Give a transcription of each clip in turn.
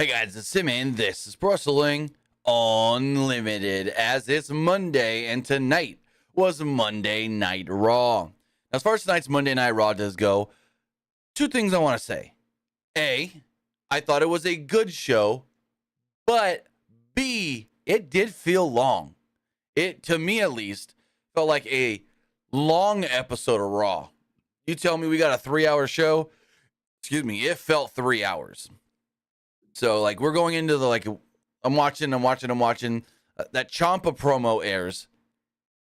Hey guys, it's Sim and this is Pro Wrestling Unlimited as it's Monday and tonight was Monday Night Raw. Now, as far as tonight's Monday Night Raw does go, two things I want to say. A, I thought it was a good show, but B, it did feel long. It, to me at least, felt like a long episode of Raw. You tell me we got a 3-hour show, it felt 3 hours. So, like, we're going into the, I'm watching. That Ciampa promo airs,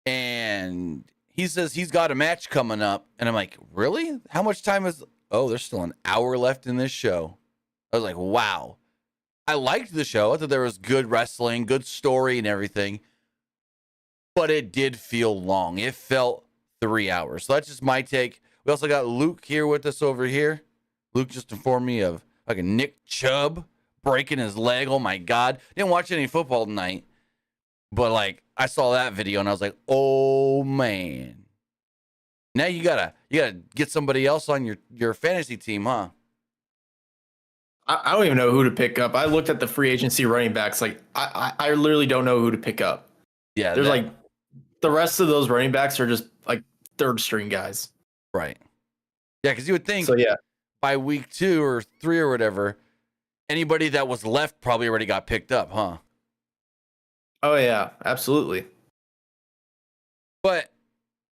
and he says he's got a match coming up. And I'm like, really? How much time is... Oh, there's still an hour left in this show. I was like, wow. I liked the show. I thought there was good wrestling, good story and everything. But it did feel long. It felt 3 hours. So that's just my take. We also got Luke here with us over here. Luke just informed me of, a Nick Chubb breaking his leg. Oh my God. Didn't watch any football tonight. But I saw that video and I was like, oh man. Now you gotta get somebody else on your fantasy team, huh? I don't even know who to pick up. I looked at the free agency running backs. I literally don't know who to pick up. Yeah. There's the rest of those running backs are just third string guys. Right. Yeah. Cause you would think by week 2 or 3 or whatever, anybody that was left probably already got picked up, huh? Oh, yeah, absolutely. But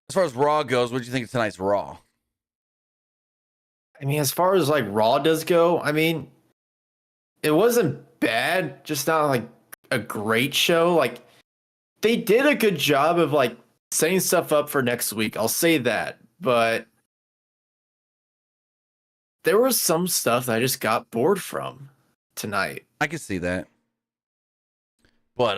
as far as Raw goes, what do you think of tonight's Raw? I mean, as far as Raw does go, I mean, it wasn't bad, just not a great show. They did a good job of setting stuff up for next week. I'll say that. But there was some stuff that I just got bored from tonight. I can see that. But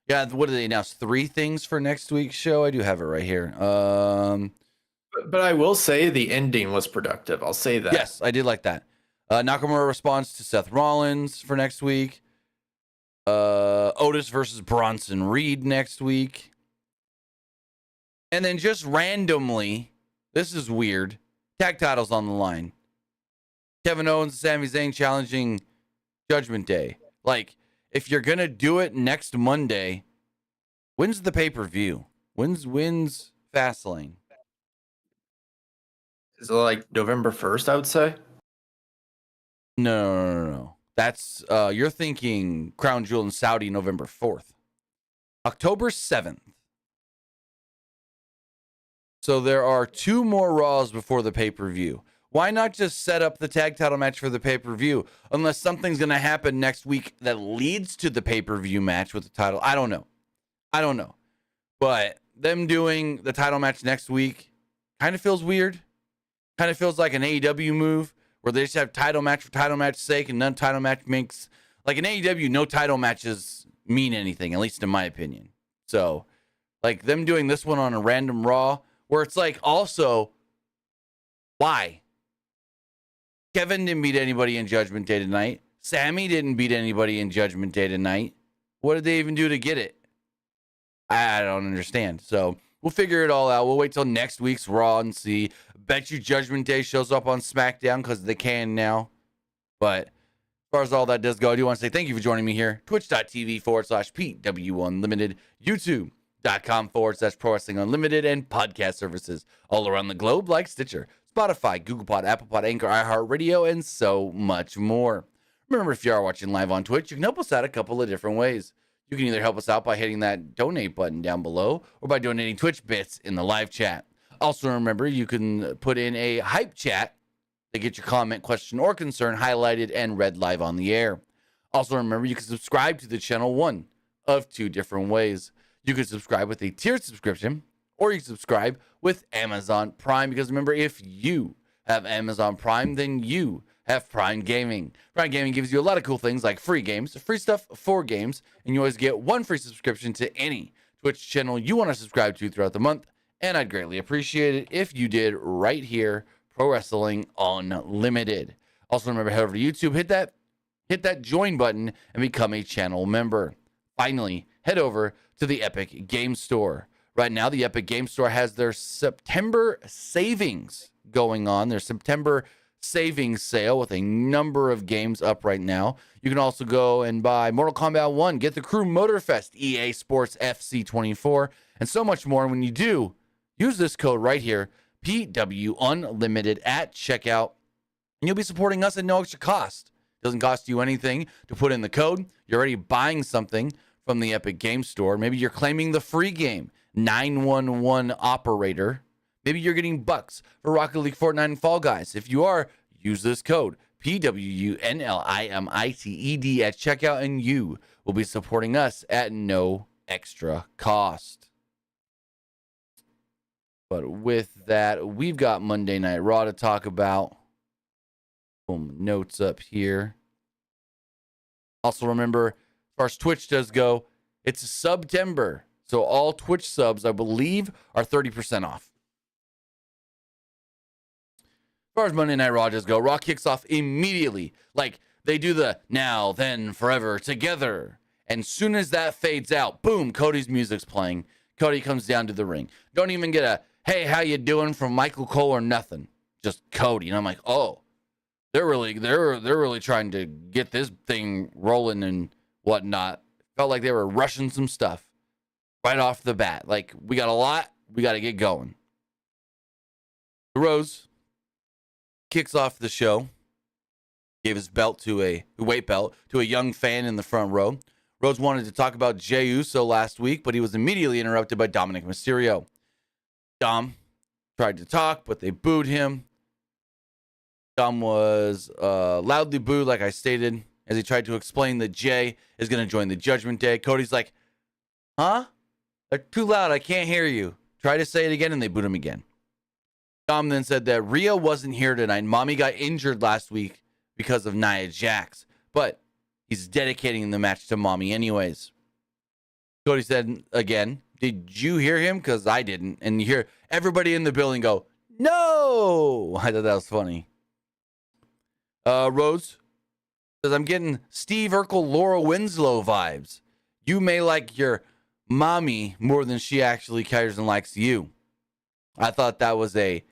yeah, what did they announce? 3 things for next week's show? I do have it right here. But I will say the ending was productive. I'll say that. Yes, I did like that. Nakamura responds to Seth Rollins for next week. Otis versus Bronson Reed next week. And then just randomly, this is weird, tag titles on the line. Kevin Owens and Sami Zayn challenging Judgment Day. If you're gonna do it next Monday, when's the pay-per-view? When's Fastlane? Is it November 1st, I would say? No. That's you're thinking Crown Jewel in Saudi November 4th. October 7th. So there are 2 more Raws before the pay-per-view. Why not just set up the tag title match for the pay-per-view? Unless something's going to happen next week that leads to the pay-per-view match with the title. I don't know. But them doing the title match next week kind of feels weird. Kind of feels like an AEW move where they just have title match for title match's sake and none title match makes... in AEW, no title matches mean anything, at least in my opinion. So, them doing this one on a random Raw where it's also, why? Kevin didn't beat anybody in Judgment Day tonight. Sammy didn't beat anybody in Judgment Day tonight. What did they even do to get it? I don't understand. So we'll figure it all out. We'll wait till next week's Raw and see. Bet you Judgment Day shows up on SmackDown because they can now. But as far as all that does go, I do want to say thank you for joining me here. Twitch.tv/PWU Unlimited. YouTube.com/Pro Wrestling Unlimited. And podcast services all around the globe like Stitcher, Spotify, Google Pod, Apple Pod, Anchor, iHeartRadio, and so much more. Remember, if you are watching live on Twitch, you can help us out a couple of different ways. You can either help us out by hitting that donate button down below or by donating Twitch bits in the live chat. Also, remember, you can put in a hype chat to get your comment, question, or concern highlighted and read live on the air. Also, remember, you can subscribe to the channel one of 2 different ways. You can subscribe with a tiered subscription, or you can subscribe with Amazon Prime, because remember, if you have Amazon Prime, then you have Prime Gaming. Prime Gaming gives you a lot of cool things like free games, free stuff for games, and you always get 1 free subscription to any Twitch channel you want to subscribe to throughout the month, and I'd greatly appreciate it if you did right here, Pro Wrestling Unlimited. Also, remember, head over to YouTube, hit that join button, and become a channel member. Finally, head over to the Epic Game Store. Right now, the Epic Game Store has their September savings going on. Their September savings sale with a number of games up right now. You can also go and buy Mortal Kombat 1, get the Crew Motorfest, EA Sports FC24, and so much more. And when you do, use this code right here, PW Unlimited at checkout, and you'll be supporting us at no extra cost. It doesn't cost you anything to put in the code. You're already buying something from the Epic Game Store. Maybe you're claiming the free game, 911 Operator. Maybe you're getting bucks for Rocket League, Fortnite, and Fall Guys. If you are, use this code, PWUNLIMITED at checkout, and you will be supporting us at no extra cost. But with that, we've got Monday Night Raw to talk about. Boom, notes up here. Also remember, as far as Twitch does go, it's September. So all Twitch subs, I believe, are 30% off. As far as Monday Night Raw does go, Raw kicks off immediately. Like, they do the now, then, forever, together. And soon as that fades out, boom, Cody's music's playing. Cody comes down to the ring. Don't even get a, hey, how you doing from Michael Cole or nothing. Just Cody. And I'm like, oh, they're really trying to get this thing rolling and whatnot. Felt like they were rushing some stuff right off the bat. Like, we got a lot. We got to get going. Rose kicks off the show. Gave his belt to a weight belt to a young fan in the front row. Rose wanted to talk about Jey Uso last week, but he was immediately interrupted by Dominic Mysterio. Dom tried to talk, but they booed him. Dom was loudly booed, like I stated, as he tried to explain that Jey is going to join the Judgment Day. Cody's like, huh? They're too loud. I can't hear you. Try to say it again, and they booed him again. Dom then said that Rhea wasn't here tonight. Mommy got injured last week because of Nia Jax, but he's dedicating the match to Mommy anyways. Cody said again, did you hear him? Because I didn't. And you hear everybody in the building go, no! I thought that was funny. Rose says, I'm getting Steve Urkel, Laura Winslow vibes. You may like your mommy more than she actually cares and likes you. I thought that was a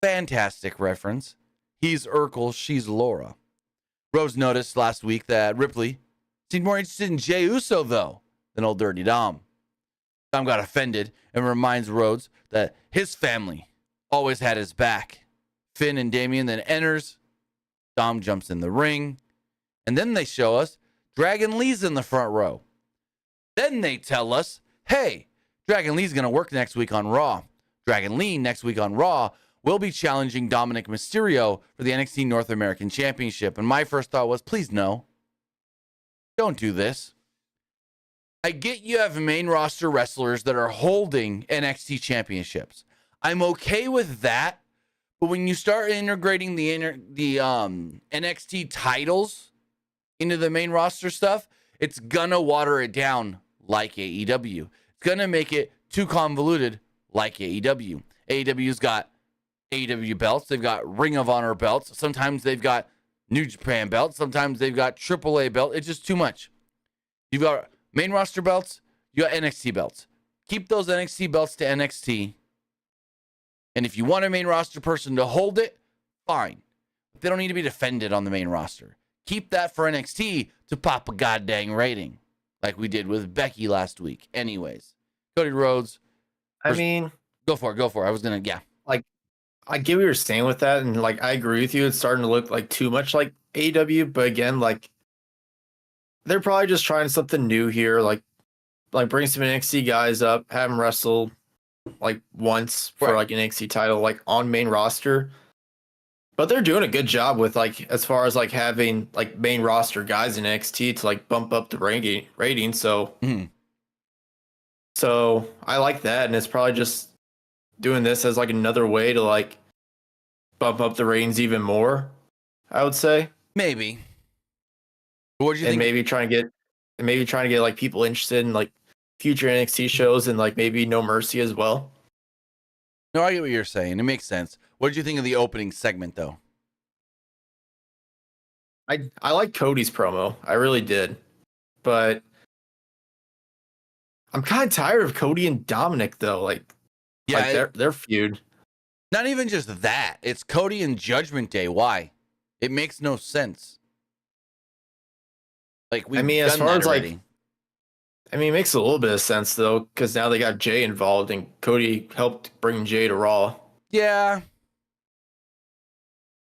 fantastic reference. He's Urkel, she's Laura. Rose noticed last week that Ripley seemed more interested in Jey Uso, though, than old Dirty Dom. Dom got offended and reminds Rhodes that his family always had his back. Finn and Damian then enters. Dom jumps in the ring. And then they show us Dragon Lee's in the front row. Then they tell us, hey, Dragon Lee's going to work next week on Raw. Dragon Lee next week on Raw will be challenging Dominic Mysterio for the NXT North American Championship. And my first thought was, please no. Don't do this. I get you have main roster wrestlers that are holding NXT championships. I'm okay with that. But when you start integrating the NXT titles into the main roster stuff, it's gonna water it down like AEW. It's gonna make it too convoluted like AEW. AEW's got AEW belts. They've got Ring of Honor belts. Sometimes they've got New Japan belts. Sometimes they've got AAA belts. It's just too much. You've got main roster belts. You got NXT belts. Keep those NXT belts to NXT. And if you want a main roster person to hold it, fine. But they don't need to be defended on the main roster. Keep that for NXT to pop a goddamn rating, like we did with Becky last week. Anyways, Cody Rhodes. I mean, go for it. I was gonna, yeah. Like, I get what you're saying with that, and like I agree with you. It's starting to look like too much like AEW, but again, like they're probably just trying something new here. Like bring some NXT guys up, have them wrestle like once for like an NXT title, like on main roster. But they're doing a good job with like as far as like having like main roster guys in NXT to like bump up the rating. So, so I like that, and it's probably just doing this as like another way to like bump up the ratings even more. I would say maybe. What do you think? Maybe trying to get like people interested in like future NXT shows and like maybe No Mercy as well. No, I get what you're saying. It makes sense. What did you think of the opening segment, though? I like Cody's promo. I really did. But I'm kind of tired of Cody and Dominic, though. Like, yeah, like their feud. Not even just that. It's Cody and Judgment Day. Why? It makes no sense. Like, we've as done far that as already. it makes a little bit of sense though, because now they got Jay involved, and Cody helped bring Jay to Raw. Yeah.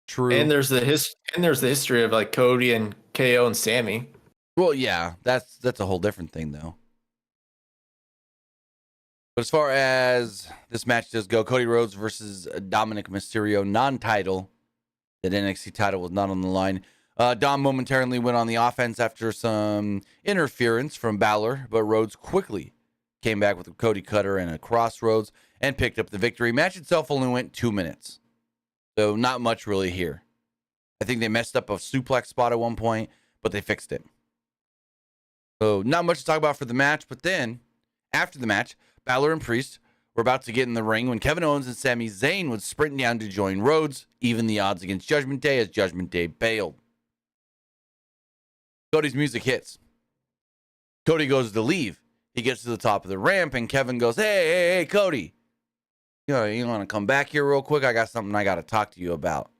True. And there's the history of like Cody and KO and Sammy. Well, yeah, that's a whole different thing though. But as far as this match does go, Cody Rhodes versus Dominic Mysterio, non-title. That NXT title was not on the line. Dom momentarily went on the offense after some interference from Balor, but Rhodes quickly came back with a Cody Cutter and a Crossroads and picked up the victory. Match itself only went 2 minutes. So not much really here. I think they messed up a suplex spot at one point, but they fixed it. So not much to talk about for the match, but then after the match, Balor and Priest were about to get in the ring when Kevin Owens and Sami Zayn would sprint down to join Rhodes, even the odds against Judgment Day as Judgment Day bailed. Cody's music hits. Cody goes to leave. He gets to the top of the ramp, and Kevin goes, hey, Cody. You want to come back here real quick? I got something I got to talk to you about.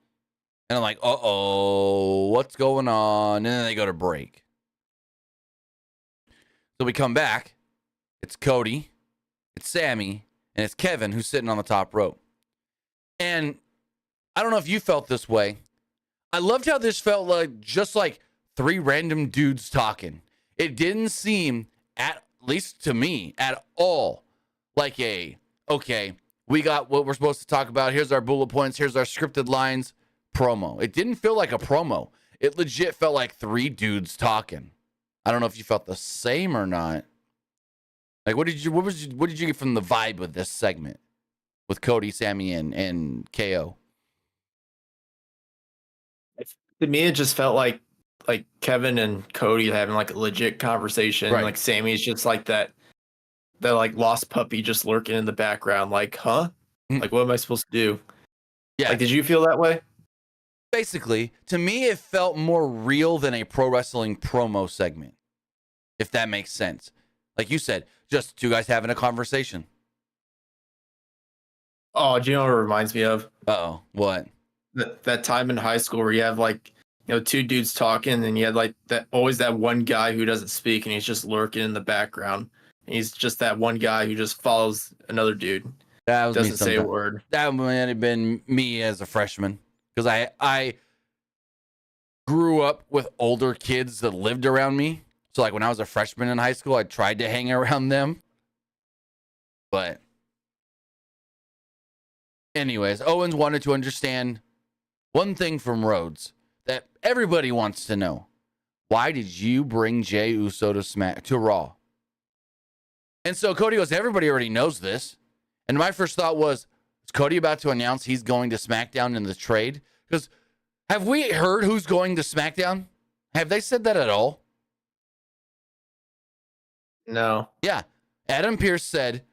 And I'm like, uh-oh, what's going on? And then they go to break. So we come back. It's Cody, it's Sammy, and it's Kevin who's sitting on the top rope. And I don't know if you felt this way. I loved how this felt like just like three random dudes talking. It didn't seem, at least to me, at all like okay, we got what we're supposed to talk about. Here's our bullet points. Here's our scripted lines promo. It didn't feel like a promo. It legit felt like three dudes talking. I don't know if you felt the same or not. Like, what did you get from the vibe with this segment with Cody, Sammy, and KO? To me, it just felt like Kevin and Cody having like a legit conversation. Right. Like Sammy's just like that like lost puppy just lurking in the background. Like, huh? Like, what am I supposed to do? Yeah. Like, did you feel that way? Basically, to me, it felt more real than a pro wrestling promo segment, if that makes sense. Like you said, just two guys having a conversation. Oh, do you know what it reminds me of? Uh-oh, what? That time in high school where you have like, two dudes talking, and you had like always that one guy who doesn't speak, and he's just lurking in the background. And he's just that one guy who just follows another dude. That was doesn't say a word. That might have been me as a freshman, because I grew up with older kids that lived around me. So like when I was a freshman in high school, I tried to hang around them. But anyways, Owens wanted to understand one thing from Rhodes that everybody wants to know. Why did you bring Jey Uso to Raw? And so Cody goes, everybody already knows this. And my first thought was, is Cody about to announce he's going to SmackDown in the trade? Because have we heard who's going to SmackDown? Have they said that at all? No. Yeah. Adam Pearce said,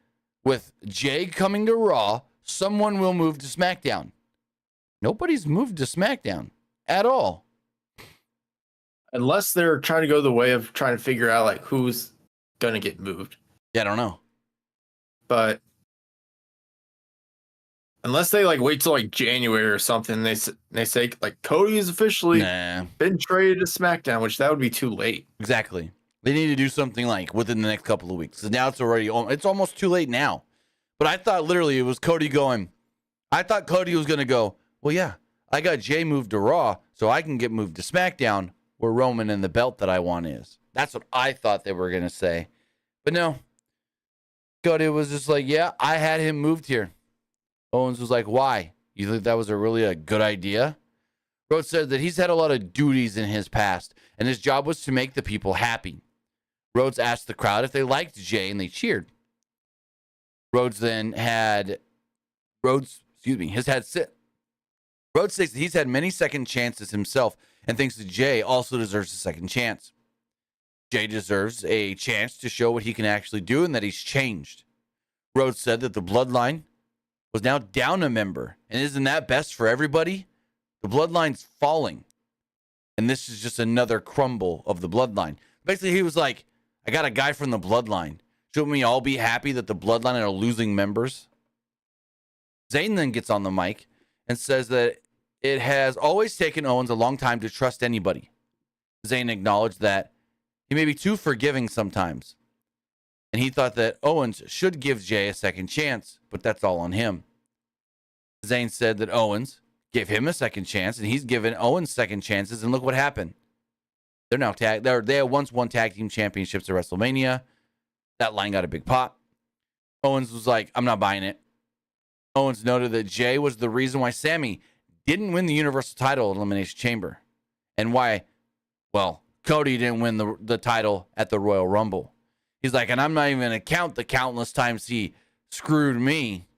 with Jay coming to Raw, someone will move to SmackDown. Nobody's moved to SmackDown at all. Unless they're trying to go the way of trying to figure out like who's going to get moved. Yeah, I don't know. But unless they like wait till like January or something, they say like Cody is officially been traded to SmackDown, which that would be too late. Exactly. They need to do something like within the next couple of weeks. Because now it's almost too late now. But I thought literally it was Cody going. I thought Cody was going to go, well, yeah, I got Jay moved to Raw, so I can get moved to SmackDown where Roman and the belt that I want is. That's what I thought they were going to say. But no. Cody was just like, yeah, I had him moved here. Owens was like, why? You think that was a good idea? Rhodes said that he's had a lot of duties in his past, and his job was to make the people happy. Rhodes asked the crowd if they liked Jay, and they cheered. Rhodes states that he's had many second chances himself and thinks that Jay also deserves a second chance. Jay deserves a chance to show what he can actually do and that he's changed. Rhodes said that the bloodline was now down a member. And isn't that best for everybody? The bloodline's falling. And this is just another crumble of the bloodline. Basically, he was like, I got a guy from the bloodline. Shouldn't we all be happy that the bloodline are losing members? Zayn then gets on the mic and says that it has always taken Owens a long time to trust anybody. Zayn acknowledged that he may be too forgiving sometimes, and he thought that Owens should give Jay a second chance, but that's all on him. Zayn said that Owens gave him a second chance, and he's given Owens second chances, and look what happened. They're now they had once won tag team championships at WrestleMania. That line got a big pop. Owens was like, I'm not buying it. Owens noted that Jay was the reason why Sammy didn't win the Universal title at Elimination Chamber, and why, well, Cody didn't win the title at the Royal Rumble. He's like, and I'm not even going to count the countless times he screwed me.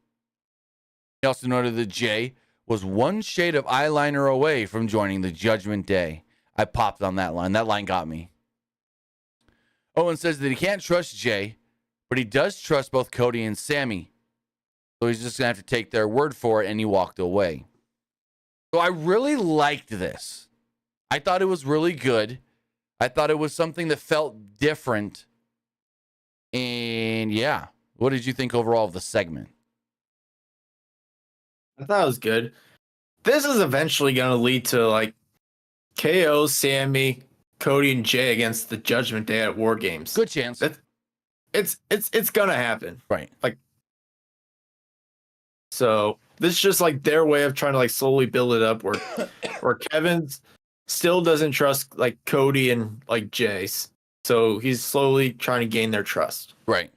He also noted that Jay was one shade of eyeliner away from joining the Judgment Day. I popped on that line. That line got me. Owens says that he can't trust Jay, but he does trust both Cody and Sammy. So he's just going to have to take their word for it, and he walked away. So I really liked this. I thought it was really good. I thought it was something that felt different. And yeah, what did you think overall of the segment? I thought it was good. This is eventually going to lead to like KO, Sammy, Cody, and Jay against the Judgment Day at War Games. Good chance. It's gonna happen. Right. Like, so this is just like their way of trying to like slowly build it up where Kevin's still doesn't trust like Cody and like Jay's. So he's slowly trying to gain their trust. Right.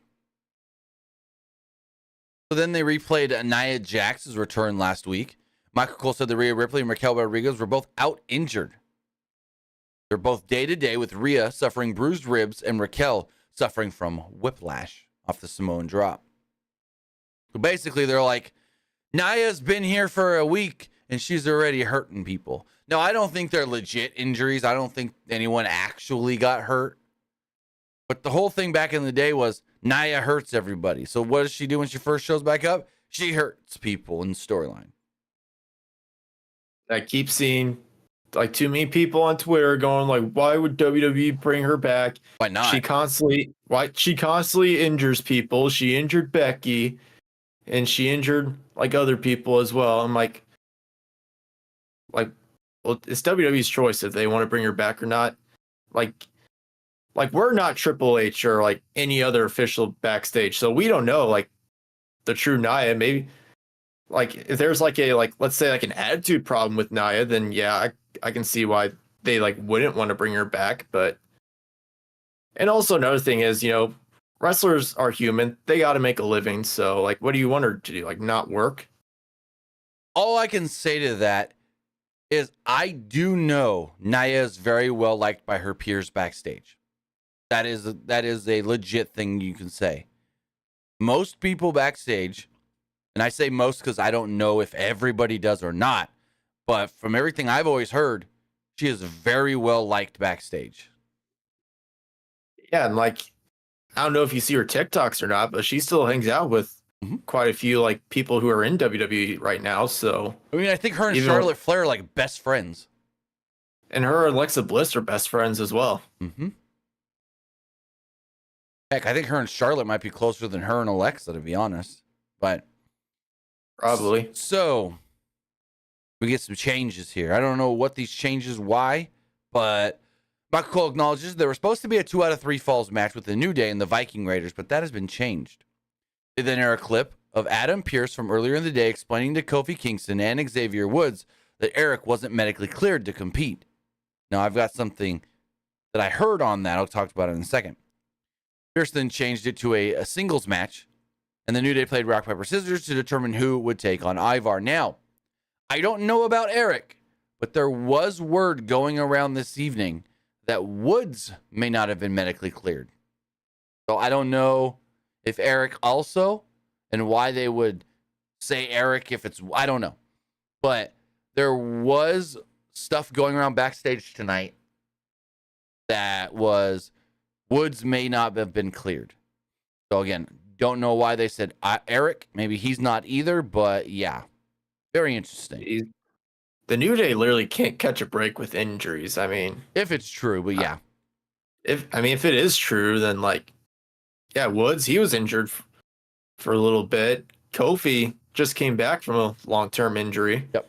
So then they replayed Nia Jax's return last week. Michael Cole said that Rhea Ripley and Raquel Rodriguez were both out injured. They're both day-to-day, with Rhea suffering bruised ribs and Raquel suffering from whiplash off the Samoan drop. So basically, they're like, Nia's been here for a week, and she's already hurting people. Now, I don't think they're legit injuries. I don't think anyone actually got hurt. But the whole thing back in the day was Nia hurts everybody. So what does she do when she first shows back up? She hurts people in the storyline. I keep seeing like too many people on Twitter going like, why would WWE bring her back? Why not? She constantly injures people. She injured Becky, and she injured like other people as well. I'm like, well, it's WWE's choice if they want to bring her back or not. Like we're not Triple H or like any other official backstage, so we don't know like the true Nia. Maybe like if there's like a let's say like an attitude problem with Nia, then yeah, I can see why they like wouldn't want to bring her back. But and also another thing is, you know, wrestlers are human. They got to make a living. So like, what do you want her to do? Like not work? All I can say to that is I do know Nia is very well liked by her peers backstage. That is a legit thing you can say. Most people backstage, and I say most because I don't know if everybody does or not, but from everything I've always heard, she is very well liked backstage. Yeah, and like I don't know if you see her TikToks or not, but she still hangs out with quite a few like people who are in WWE right now. So I mean, I think her and Charlotte Flair are like best friends. And her and Alexa Bliss are best friends as well. Mm-hmm. Heck, I think her and Charlotte might be closer than her and Alexa, to be honest. But probably. So we get some changes here. I don't know what these changes, why, but Michael Cole acknowledges there was supposed to be a 2 out of 3 falls match with the New Day and the Viking Raiders, but that has been changed. They then air a clip of Adam Pearce from earlier in the day explaining to Kofi Kingston and Xavier Woods that Eric wasn't medically cleared to compete. Now, I've got something that I heard on that. I'll talk about it in a second. Pearce then changed it to a singles match, and the New Day played rock, paper, scissors to determine who would take on Ivar. Now, I don't know about Eric, but there was word going around this evening that Woods may not have been medically cleared. So I don't know if Eric also, and why they would say Eric if it's, I don't know. But there was stuff going around backstage tonight that was Woods may not have been cleared. So again, don't know why they said Eric. Maybe he's not either, but yeah, very interesting. The New Day literally can't catch a break with injuries. I mean, if it's true, but yeah. If it is true, then like, yeah, Woods, he was injured for a little bit. Kofi, just came back from a long-term injury. Yep.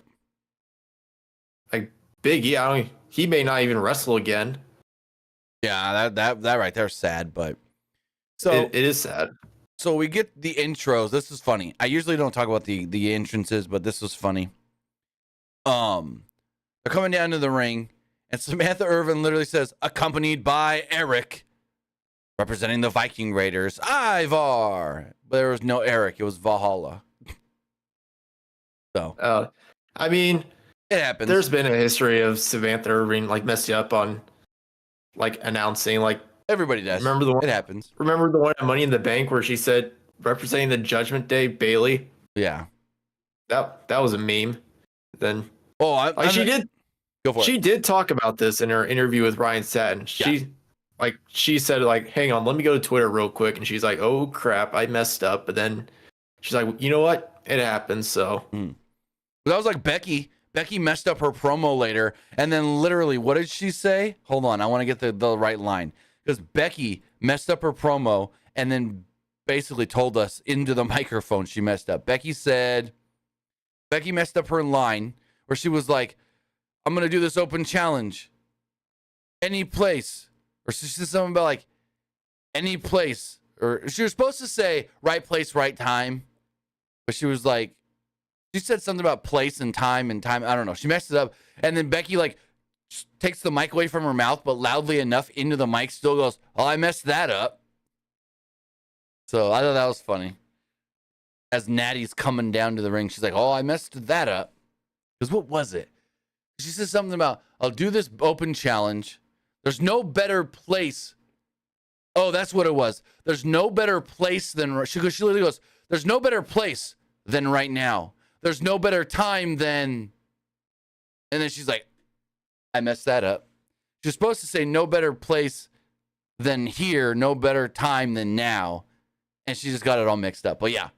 Like Big E, he may not even wrestle again. Yeah, that right there's sad, but so it is sad. So we get the intros. This is funny. I usually don't talk about the entrances, but this was funny. They're coming down to the ring, and Samantha Irvin literally says, accompanied by Eric, representing the Viking Raiders, Ivar. But there was no Eric. It was Valhalla. So, I mean, it happens. There's been a history of Samantha Irvin like messing up on like announcing. Like everybody does. Remember the one? It happens. Remember the one at Money in the Bank where she said representing the Judgment Day, Bailey? Yeah. That was a meme. Then she did. Go for it. She did talk about this in her interview with Ryan Satin. She said like, hang on, let me go to Twitter real quick, and she's like, oh crap, I messed up. But then she's like, you know what? It happens. So that was like Becky. Becky messed up her promo later, and then literally, what did she say? Hold on, I want to get the right line, because Becky messed up her promo and then basically told us into the microphone she messed up. Becky messed up her line where she was like, I'm going to do this open challenge. Any place. Or she said something about like, any place. Or she was supposed to say right place, right time. But she was like, she said something about place and time. I don't know. She messed it up. And then Becky like takes the mic away from her mouth, but loudly enough into the mic still goes, oh, I messed that up. So I thought that was funny. As Natty's coming down to the ring, she's like, oh, I messed that up. Because what was it? She said something about, I'll do this open challenge. There's no better place. Oh, that's what it was. There's no better place than, she literally goes, there's no better place than right now. There's no better time than, and then she's like, I messed that up. She's supposed to say no better place than here, no better time than now. And she just got it all mixed up. But yeah,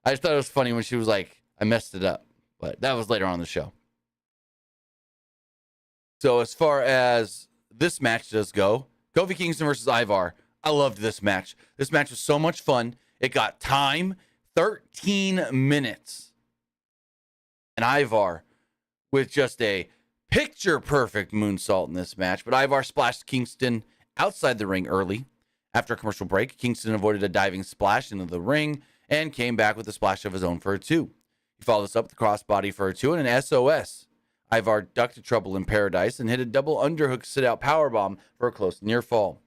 I just thought it was funny when she was like, I messed it up. But that was later on in the show. So as far as this match does go, Kofi Kingston versus Ivar. I loved this match. This match was so much fun. It got time, 13 minutes. And Ivar with just a picture-perfect moonsault in this match. But Ivar splashed Kingston outside the ring early. After a commercial break, Kingston avoided a diving splash into the ring and came back with a splash of his own for a 2. He followed this up with a crossbody for a 2 and an SOS. Ivar ducked a Trouble in Paradise and hit a double underhook sit-out powerbomb for a close near fall.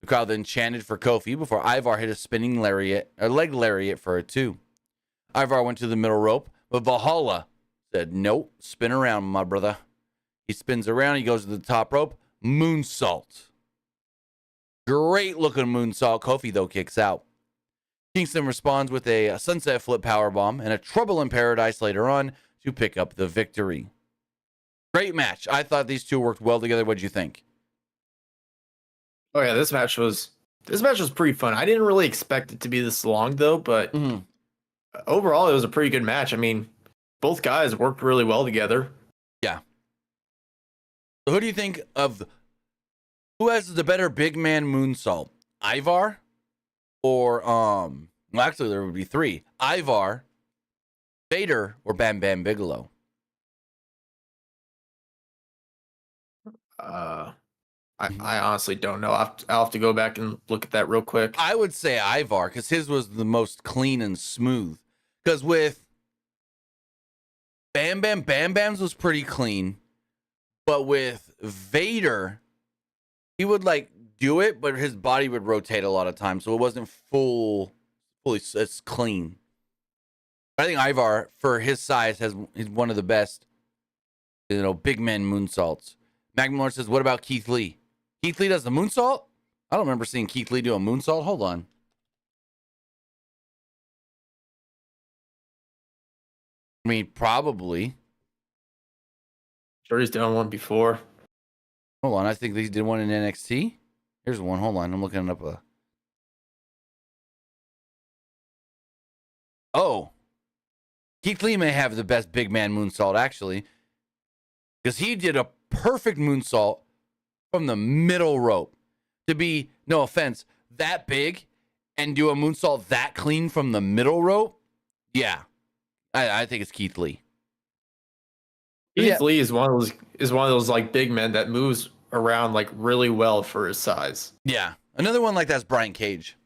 The crowd then chanted for Kofi before Ivar hit a spinning leg lariat for a 2. Ivar went to the middle rope, but Valhalla said, nope, spin around, my brother. He spins around, he goes to the top rope, moonsault. Great looking moonsault. Kofi, though, kicks out. Kingston responds with a sunset flip powerbomb and a Trouble in Paradise later on to pick up the victory. Great match. I thought these two worked well together. What'd you think? Oh yeah, this match was pretty fun. I didn't really expect it to be this long though, but overall it was a pretty good match. I mean, both guys worked really well together. Yeah. So who do you think of who has the better big man moonsault? Ivar or well actually there would be 3. Ivar, Vader, or Bam Bam Bigelow? I honestly don't know. I'll have to go back and look at that real quick. I would say Ivar because his was the most clean and smooth. Because with Bam Bam's was pretty clean. But with Vader, he would like do it, but his body would rotate a lot of times. So it wasn't fully it's clean. But I think Ivar, for his size, he's one of the best, big men moonsaults. Magmalore says, what about Keith Lee? Keith Lee does the moonsault? I don't remember seeing Keith Lee do a moonsault. Hold on. I mean, probably. Sure, he's done one before. Hold on. I think he did one in NXT. Here's one. Hold on. I'm looking it up. Oh. Keith Lee may have the best big man moonsault, actually. Because he did a perfect moonsault from the middle rope. To be, no offense, that big and do a moonsault that clean from the middle rope, yeah. I think it's Keith Lee. Keith Lee is one of those like big men that moves around like really well for his size. Yeah. Another one like that's Brian Cage.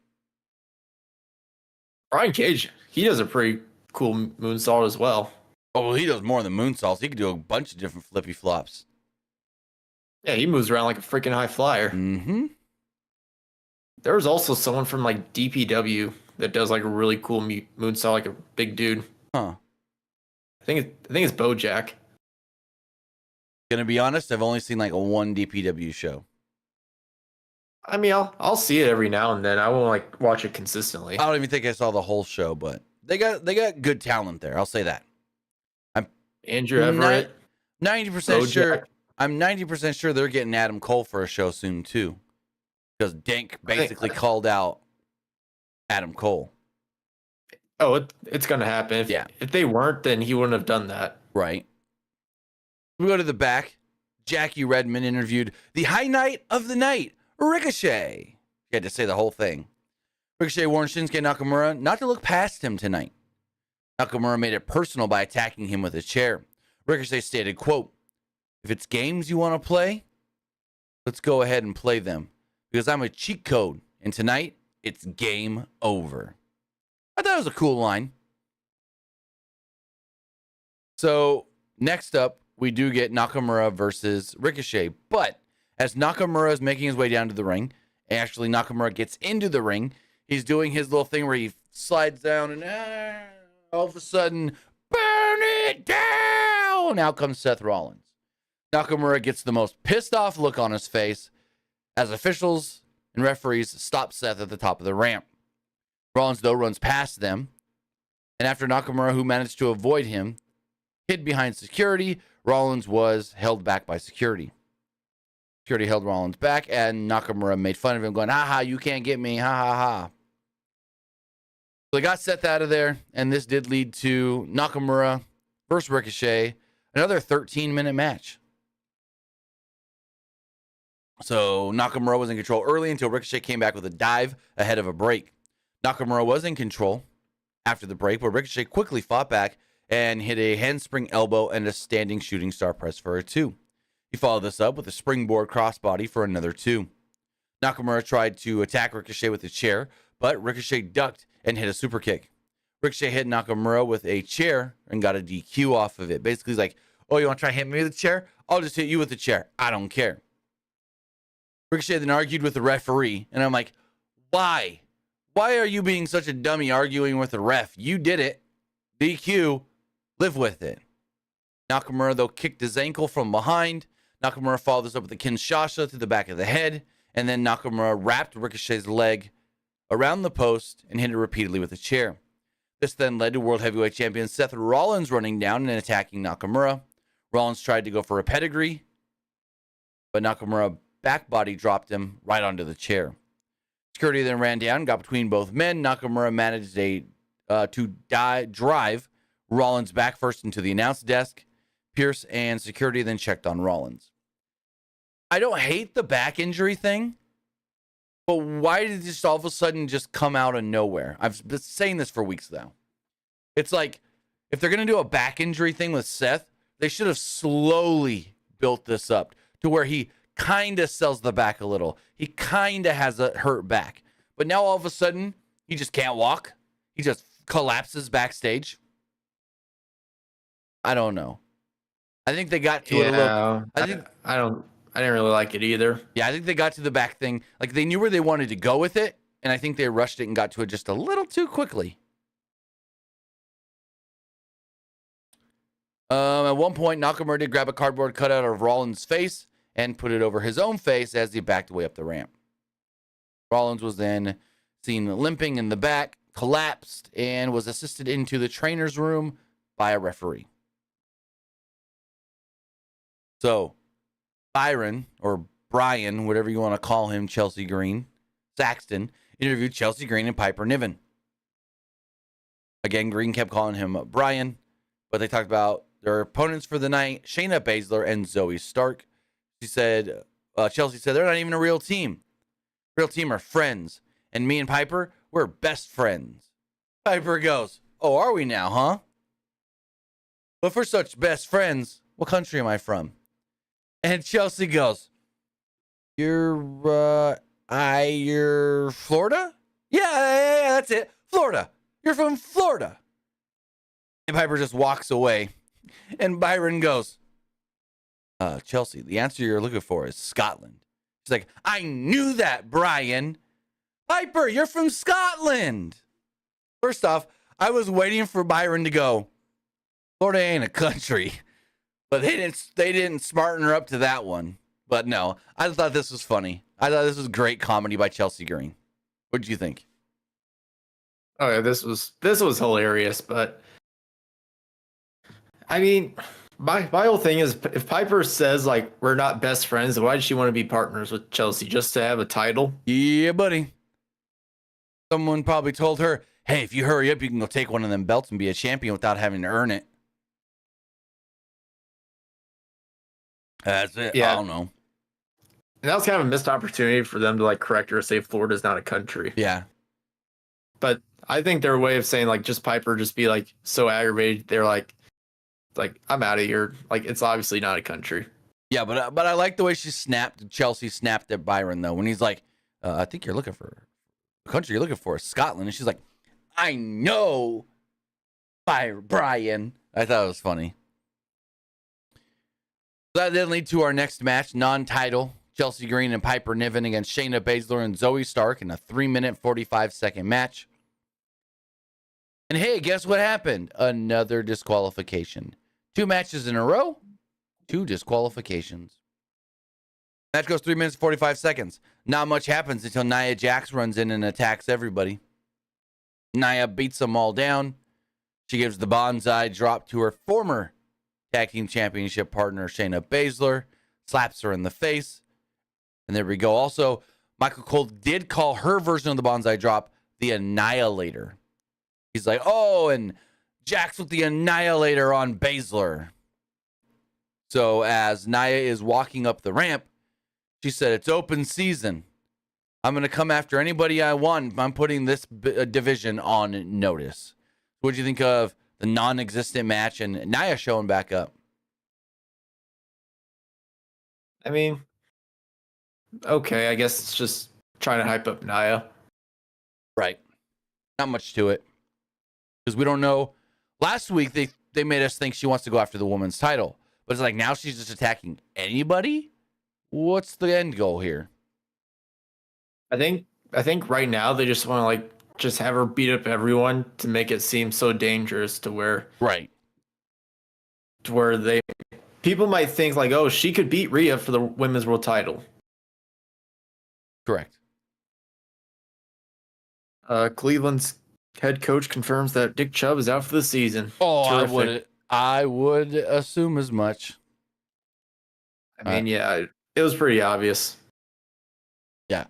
Brian Cage, he does a pretty cool moonsault as well. Oh, well, he does more than moonsaults. He can do a bunch of different flippy flops. Yeah, he moves around like a freaking high flyer. Mm-hmm. There was also someone from like DPW that does like a really cool moonsault, like a big dude. Huh. I think it's Bojack. Gonna be honest, I've only seen like a one DPW show. I mean, I'll see it every now and then. I won't like watch it consistently. I don't even think I saw the whole show, but they got good talent there. I'll say that. I'm Andrew Everett, 90% sure. I'm 90% sure they're getting Adam Cole for a show soon too, because Dank basically called out Adam Cole. Oh, it's gonna happen. If they weren't, then he wouldn't have done that. Right. We go to the back. Jackie Redmond interviewed the high night of the night, Ricochet. He had to say the whole thing. Ricochet warned Shinsuke Nakamura not to look past him tonight. Nakamura made it personal by attacking him with a chair. Ricochet stated, quote, "If it's games you want to play, let's go ahead and play them. Because I'm a cheat code, and tonight, it's game over." I thought it was a cool line. So, next up, we do get Nakamura versus Ricochet. But as Nakamura is making his way down to the ring, actually Nakamura gets into the ring, he's doing his little thing where he slides down and all of a sudden, burn it down! Out comes Seth Rollins. Nakamura gets the most pissed off look on his face as officials and referees stop Seth at the top of the ramp. Rollins, though, runs past them. And after Nakamura, who managed to avoid him, hid behind security, Rollins was held back by security. Security held Rollins back, and Nakamura made fun of him, going, "Ha ha, you can't get me, ha ha ha." So they got Seth out of there, and this did lead to Nakamura versus Ricochet, another 13-minute match. So Nakamura was in control early until Ricochet came back with a dive ahead of a break. Nakamura was in control after the break, but Ricochet quickly fought back and hit a handspring elbow and a standing shooting star press for a 2. He followed this up with a springboard crossbody for another 2. Nakamura tried to attack Ricochet with a chair, but Ricochet ducked and hit a super kick. Ricochet hit Nakamura with a chair and got a DQ off of it. Basically, he's like, "Oh, you want to try hitting me with a chair? I'll just hit you with a chair. I don't care." Ricochet then argued with the referee, and I'm like, why? Why are you being such a dummy arguing with the ref? You did it. DQ. Live with it. Nakamura, though, kicked his ankle from behind. Nakamura followed this up with a Kinshasa to the back of the head, and then Nakamura wrapped Ricochet's leg around the post and hit it repeatedly with a chair. This then led to World Heavyweight Champion Seth Rollins running down and attacking Nakamura. Rollins tried to go for a pedigree, but Nakamura back body dropped him right onto the chair. Security then ran down, got between both men. Nakamura managed to drive Rollins back first into the announce desk. Pierce and security then checked on Rollins. I don't hate the back injury thing, but why did this all of a sudden just come out of nowhere? I've been saying this for weeks now. It's like, if they're going to do a back injury thing with Seth, they should have slowly built this up to where he kind of sells the back a little. He kind of has a hurt back. But now all of a sudden, he just can't walk. He just collapses backstage. I don't know. I think they got to it a little. I didn't really like it either. Yeah, I think they got to the back thing. Like, they knew where they wanted to go with it, and I think they rushed it and got to it just a little too quickly. At one point, Nakamura did grab a cardboard cutout of Rollins' face and put it over his own face as he backed away up the ramp. Rollins was then seen limping in the back, collapsed, and was assisted into the trainer's room by a referee. So, Byron, or Brian, whatever you want to call him, Chelsea Green, Saxton, interviewed Chelsea Green and Piper Niven. Again, Green kept calling him Brian, but they talked about their opponents for the night, Shayna Baszler and Zoe Stark. She said, Chelsea said, they're not even a real team. Real team are friends. And me and Piper, we're best friends. Piper goes, oh, are we now, huh? But for such best friends, what country am I from? And Chelsea goes, you're Florida? Yeah, that's it. Florida. You're from Florida. And Piper just walks away. And Byron goes, Chelsea, the answer you're looking for is Scotland. She's like, I knew that, Brian. Piper, you're from Scotland. First off, I was waiting for Byron to go, Florida ain't a country. But they didn't smarten her up to that one. But no, I thought this was funny. I thought this was great comedy by Chelsea Green. What did you think? Oh yeah, this was hilarious, but I mean, my whole thing is if Piper says like we're not best friends, why does she want to be partners with Chelsea? Just to have a title? Yeah, buddy. Someone probably told her, hey, if you hurry up, you can go take one of them belts and be a champion without having to earn it. That's it. Yeah. I don't know. And that was kind of a missed opportunity for them to like correct her and say Florida's not a country. Yeah. But I think their way of saying like just Piper just be like so aggravated, they're like I'm out of here. Like it's obviously not a country. Yeah, but I like the way Chelsea snapped at Byron though, when he's like, I think you're looking for the country you're looking for is Scotland. And she's like, I know, Brian. I thought it was funny. That then lead to our next match, non-title. Chelsea Green and Piper Niven against Shayna Baszler and Zoe Stark in a 3-minute, 45-second match. And hey, guess what happened? Another disqualification. 2 matches in a row, 2 disqualifications. Match goes 3 minutes, 45 seconds. Not much happens until Nia Jax runs in and attacks everybody. Nia beats them all down. She gives the bonsai drop to her former tag team championship partner, Shayna Baszler, slaps her in the face. And there we go. Also, Michael Cole did call her version of the bonsai drop the Annihilator. He's like, oh, and Jax with the Annihilator on Baszler. So as Nia is walking up the ramp, she said, it's open season. I'm going to come after anybody I want. I'm putting this division on notice. What do you think of the non-existent match and Nia showing back up? I mean, okay, I guess it's just trying to hype up Nia. Right. Not much to it. Because we don't know. Last week, they made us think she wants to go after the women's title. But it's like now she's just attacking anybody? What's the end goal here? I think right now they just want to like just have her beat up everyone to make it seem so dangerous to where people might think like, oh, she could beat Rhea for the women's world title. Correct. Cleveland's head coach confirms that Dick Chubb is out for the season. Oh, terrific. I would assume as much. I mean, yeah, it was pretty obvious. Yeah.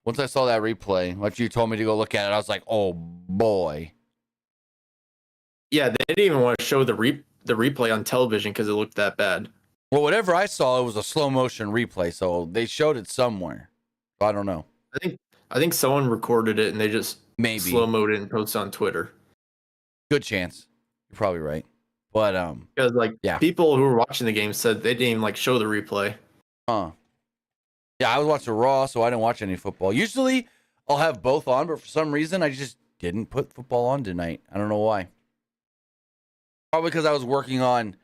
Once I saw that replay, once you told me to go look at it, I was like, oh boy. Yeah, they didn't even want to show the replay on television because it looked that bad. Well, whatever I saw, it was a slow motion replay, so they showed it somewhere. I don't know. I think someone recorded it and they just maybe slow-moed it and posted on Twitter. Good chance. You're probably right. But because people who were watching the game said they didn't even like show the replay. Yeah, I was watching Raw, so I didn't watch any football. Usually I'll have both on, but for some reason I just didn't put football on tonight. I don't know why. Probably because I was working on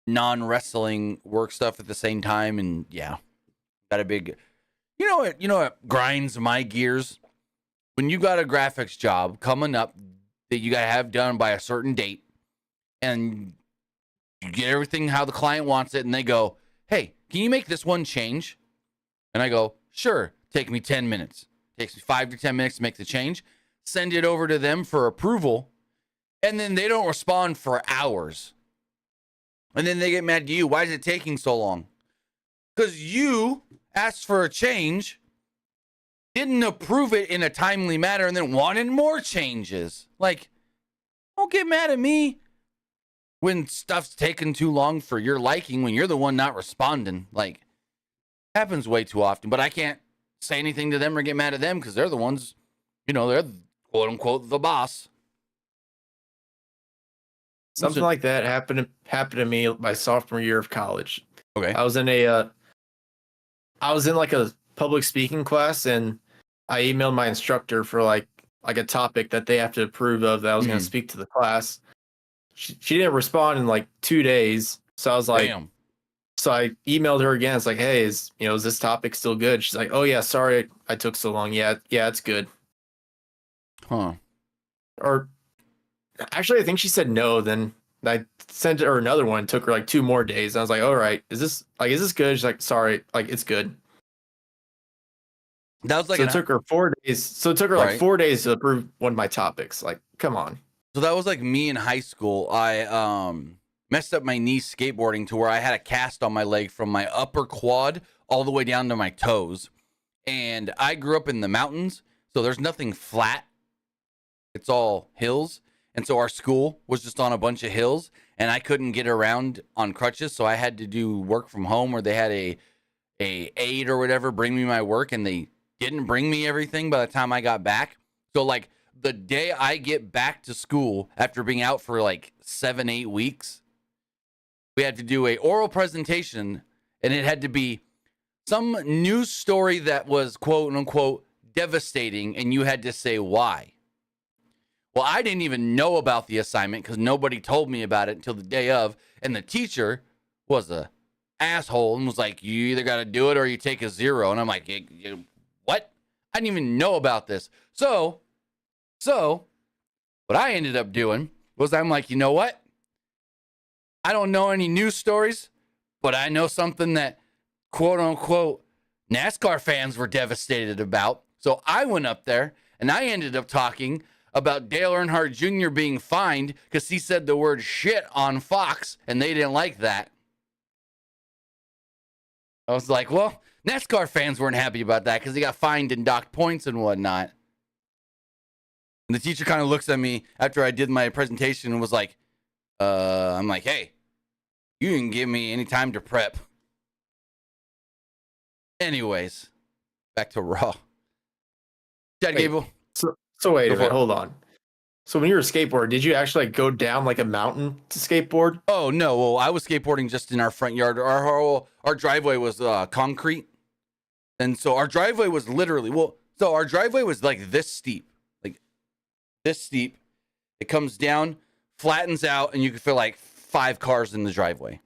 non-wrestling work stuff at the same time, and yeah, got a big. You know what grinds my gears? When you got a graphics job coming up that you got to have done by a certain date, and you get everything how the client wants it, and they go, hey, can you make this one change? And I go, sure, take me 10 minutes. Takes me 5 to 10 minutes to make the change. Send it over to them for approval, and then they don't respond for hours. And then they get mad at you. Why is it taking so long? Because you asked for a change, didn't approve it in a timely manner, and then wanted more changes. Like, don't get mad at me when stuff's taking too long for your liking when you're the one not responding. Like, happens way too often, but I can't say anything to them or get mad at them because they're the ones, they're quote unquote the boss. Something like that happened to me my sophomore year of college. Okay. I was in like a public speaking class, and I emailed my instructor for like a topic that they have to approve of that I was going to speak to the class. She didn't respond in like 2 days, so I was like, Damn. so I emailed her again. It's like, hey, is this topic still good? She's like, oh yeah, sorry I took so long. Yeah, it's good. Huh. Or actually, I think she said no. Then I sent her another one. It took her like 2 more days. I was like, all right, is this good? She's like, sorry, like it's good. That was like so it took her 4 days. So it took her like 4 days to approve one of my topics. Like, come on. So that was like me in high school. I messed up my knee skateboarding to where I had a cast on my leg from my upper quad all the way down to my toes. And I grew up in the mountains, so there's nothing flat. It's all hills. And so our school was just on a bunch of hills, and I couldn't get around on crutches, so I had to do work from home, where they had a aide or whatever bring me my work, and they didn't bring me everything by the time I got back. So like the day I get back to school after being out for like 7-8 weeks, we had to do a oral presentation, and it had to be some news story that was quote unquote devastating, and you had to say why. Well, I didn't even know about the assignment because nobody told me about it until the day of, and the teacher was a asshole and was like, you either got to do it or you take a 0. And I'm like, what? I didn't even know about this. So what I ended up doing was I'm like, you know what? I don't know any news stories, but I know something that quote unquote NASCAR fans were devastated about. So I went up there and I ended up talking about Dale Earnhardt Jr. being fined because he said the word shit on Fox and they didn't like that. I was like, well, NASCAR fans weren't happy about that because he got fined and docked points and whatnot. And the teacher kind of looks at me after I did my presentation and was like, I'm like, hey, you didn't give me any time to prep. Anyways, back to Raw. Chad Gable. So wait a minute, hold on. So when you were a skateboarder, did you actually like go down like a mountain to skateboard? Oh no, well I was skateboarding just in our front yard. Our driveway was concrete, and so our driveway was literally our driveway was like this steep, It comes down, flattens out, and you could fit like 5 cars in the driveway,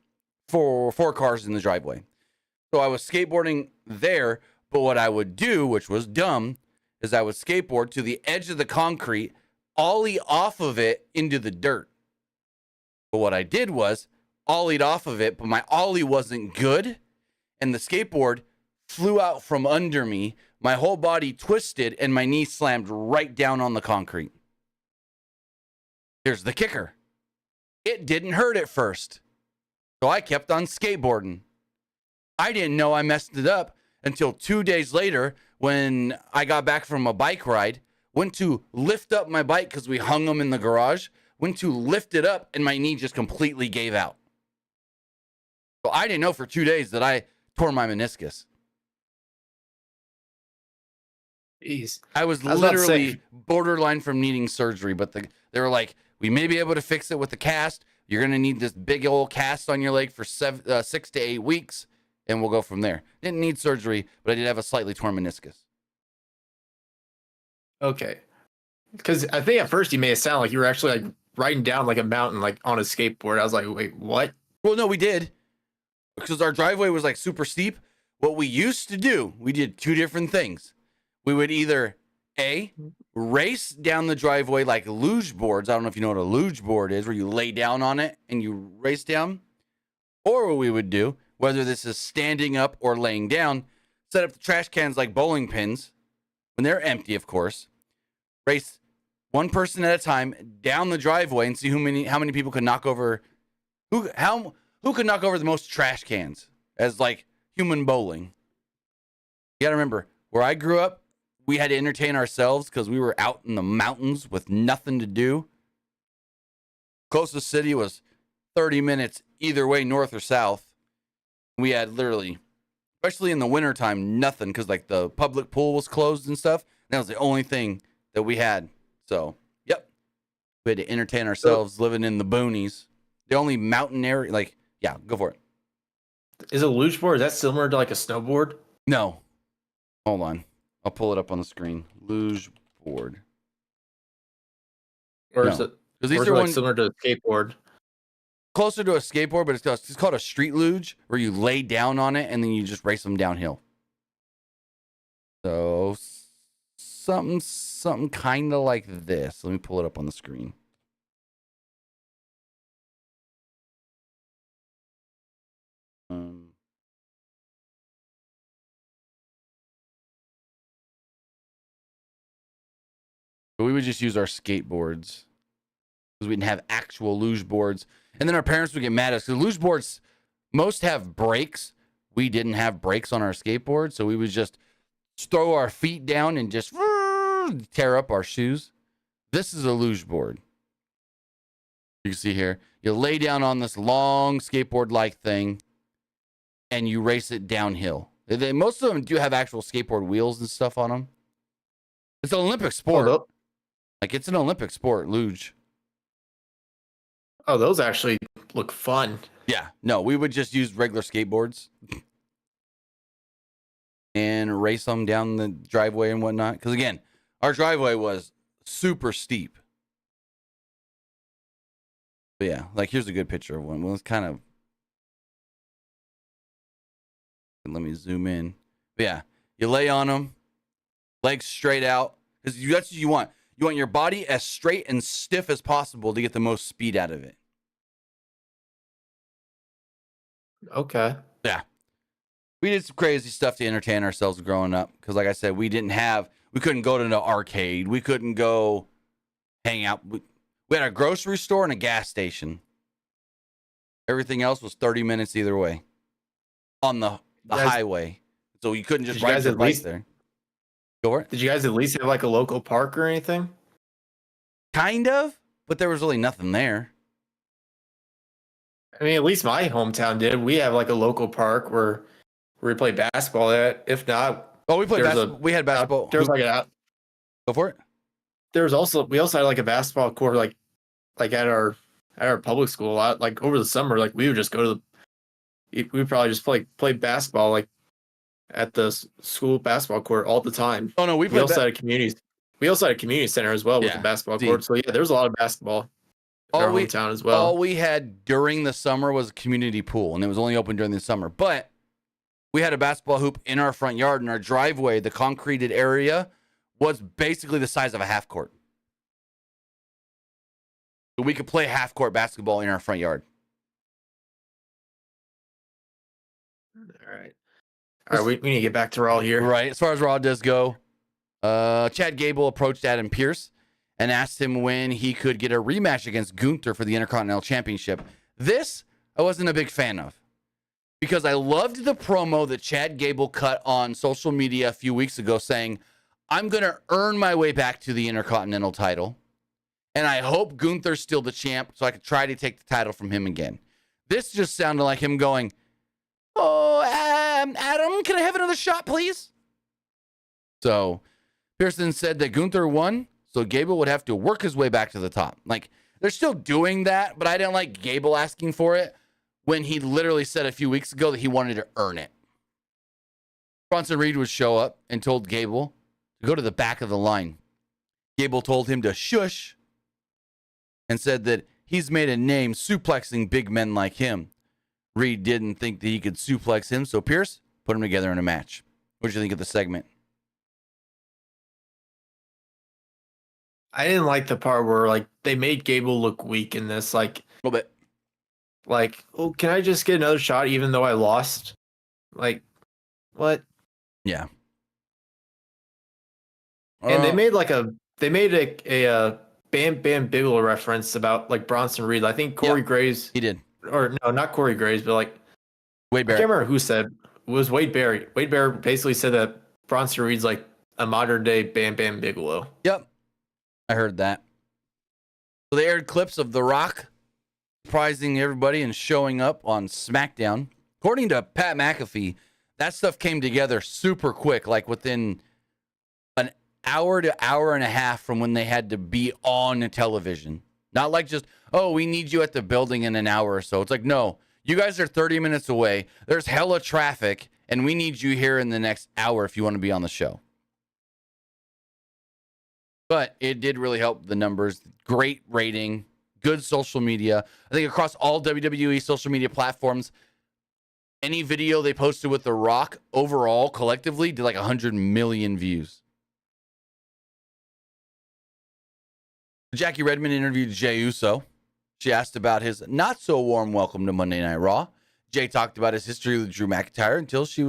four cars in the driveway. So I was skateboarding there, but what I would do, which was dumb, is I would skateboard to the edge of the concrete, ollie off of it into the dirt. But what I did was ollied off of it, but my ollie wasn't good, and the skateboard flew out from under me. My whole body twisted, and my knee slammed right down on the concrete. Here's the kicker. It didn't hurt at first, so I kept on skateboarding. I didn't know I messed it up until 2 days later when I got back from a bike ride, went to lift up my bike because we hung them in the garage, went to lift it up, and my knee just completely gave out. So I didn't know for 2 days that I tore my meniscus. Jeez. I was literally borderline from needing surgery, but they were like, we may be able to fix it with the cast. You're going to need this big old cast on your leg for 6 to 8 weeks. And we'll go from there. Didn't need surgery, but I did have a slightly torn meniscus. Okay. Because I think at first you made it sound like you were actually like riding down like a mountain, like on a skateboard. I was like, wait, what? Well, no, we did. Because our driveway was like super steep. What we used to do, we did 2 different things. We would either race down the driveway like luge boards. I don't know if you know what a luge board is, where you lay down on it and you race down. Or what we would do, whether this is standing up or laying down, set up the trash cans like bowling pins, when they're empty, of course, race one person at a time down the driveway and see how many people could knock over, who could knock over the most trash cans as like human bowling. You gotta remember, where I grew up, we had to entertain ourselves because we were out in the mountains with nothing to do. Closest city was 30 minutes either way, north or south. We had literally, especially in the wintertime, nothing because like the public pool was closed and stuff. And that was the only thing that we had. So, yep. We had to entertain ourselves living in the boonies. The only mountain area, like, yeah, go for it. Is a luge board, is that similar to like a snowboard? No. Hold on. I'll pull it up on the screen. Luge board. Or is it like similar to a skateboard? Closer to a skateboard, but it's called a street luge, where you lay down on it and then you just race them downhill. So something kind of like this. Let me pull it up on the screen. But we would just use our skateboards because we didn't have actual luge boards. And then our parents would get mad at us. The luge boards, most have brakes. We didn't have brakes on our skateboard, so we would just throw our feet down and just tear up our shoes. This is a luge board. You can see here. You lay down on this long skateboard-like thing, and you race it downhill. Most of them do have actual skateboard wheels and stuff on them. It's an Olympic sport. Oh, like, it's an Olympic sport, luge. Oh, those actually look fun. Yeah. No, we would just use regular skateboards and race them down the driveway and whatnot. Because, again, our driveway was super steep. But, yeah, like, here's a good picture of one. Well, it's kind of... Let me zoom in. But, yeah, you lay on them, legs straight out. Because that's what you want. You want your body as straight and stiff as possible to get the most speed out of it. Okay. Yeah. We did some crazy stuff to entertain ourselves growing up. Because, like I said, we couldn't go to the arcade. We couldn't go hang out. We had a grocery store and a gas station. Everything else was 30 minutes either way on the highway. So you couldn't just ride your bike there. Go for it. Did you guys at least have like a local park or anything? Kind of, but there was really nothing there. I mean, at least my hometown did. We have like a local park where we play basketball at. If not, we played basketball. We had basketball. There was like Go for it. We also had like a basketball court like at our public school a lot. Like over the summer, like we would just go to we would probably just play basketball like at the school basketball court all the time. Oh no, we also had a community. We also had a community center as well with the basketball court. So yeah, there's a lot of basketball in our hometown as well. All we had during the summer was a community pool, and it was only open during the summer. But we had a basketball hoop in our front yard, and our driveway, the concreted area, was basically the size of a half court. So we could play half court basketball in our front yard. All right. We need to get back to Raw here. Right. As far as Raw does go, Chad Gable approached Adam Pearce and asked him when he could get a rematch against Gunther for the Intercontinental Championship. This, I wasn't a big fan of because I loved the promo that Chad Gable cut on social media a few weeks ago saying, I'm going to earn my way back to the Intercontinental title, and I hope Gunther's still the champ so I could try to take the title from him again. This just sounded like him going, Adam, can I have another shot, please? So Pearson said that Gunther won, so Gable would have to work his way back to the top. Like, they're still doing that, but I didn't like Gable asking for it when he literally said a few weeks ago that he wanted to earn it. Bronson Reed would show up and told Gable to go to the back of the line. Gable told him to shush and said that he's made a name suplexing big men like him. Reed didn't think that he could suplex him, so Pierce put him together in a match. What did you think of the segment? I didn't like the part where like they made Gable look weak in this. Like a little bit. Like, oh, can I just get another shot even though I lost? Like, what? Yeah. And they made a Bam Bam Bigelow reference about like Bronson Reed. I think Corey Graves. He did. Or no, not Corey Graves, but like Wade Barrett. I can't remember who said it was Wade Barrett. Wade Barrett basically said that Bronson Reed's like a modern day Bam Bam Bigelow. Yep. I heard that. So they aired clips of The Rock surprising everybody and showing up on SmackDown. According to Pat McAfee, that stuff came together super quick, like within an hour to hour and a half from when they had to be on television. Not like just, oh, we need you at the building in an hour or so. It's like, no, you guys are 30 minutes away. There's hella traffic, and we need you here in the next hour if you want to be on the show. But it did really help the numbers. Great rating, good social media. I think across all WWE social media platforms, any video they posted with The Rock overall, collectively, did like 100 million views. Jackie Redmond interviewed Jey Uso. She asked about his not-so-warm welcome to Monday Night Raw. Jey talked about his history with Drew McIntyre until he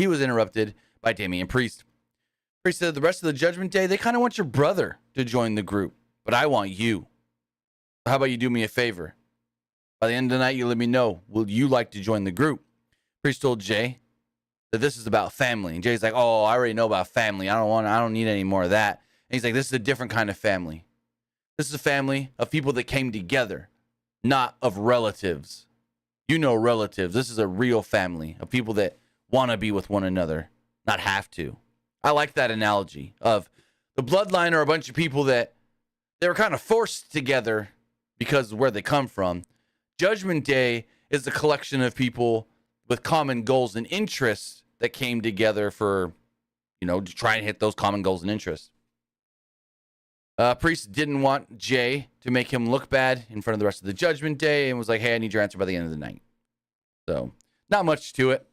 was interrupted by Damian Priest. Priest said the rest of the Judgment Day, they kind of want your brother to join the group, but I want you. How about you do me a favor? By the end of the night, you let me know. Will you like to join the group? Priest told Jey that this is about family. And Jay's like, oh, I already know about family. I don't need any more of that. And he's like, this is a different kind of family. This is a family of people that came together, not of relatives. You know relatives. This is a real family of people that want to be with one another, not have to. I like that analogy of the bloodline are a bunch of people that they were kind of forced together because of where they come from. Judgment Day is a collection of people with common goals and interests that came together for, to try and hit those common goals and interests. Priest didn't want Jey to make him look bad in front of the rest of the Judgment Day and was like, hey, I need your answer by the end of the night. So, not much to it.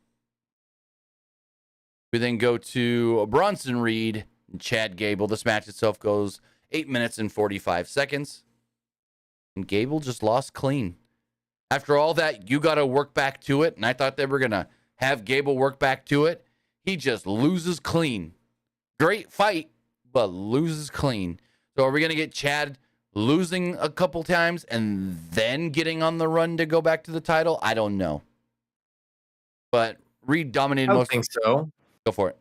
We then go to Bronson Reed and Chad Gable. This match itself goes 8 minutes and 45 seconds. And Gable just lost clean. After all that, you got to work back to it. And I thought they were going to have Gable work back to it. He just loses clean. Great fight, but loses clean. So are we going to get Chad losing a couple times and then getting on the run to go back to the title? I don't know. But Reed dominated most. I think so. Go for it.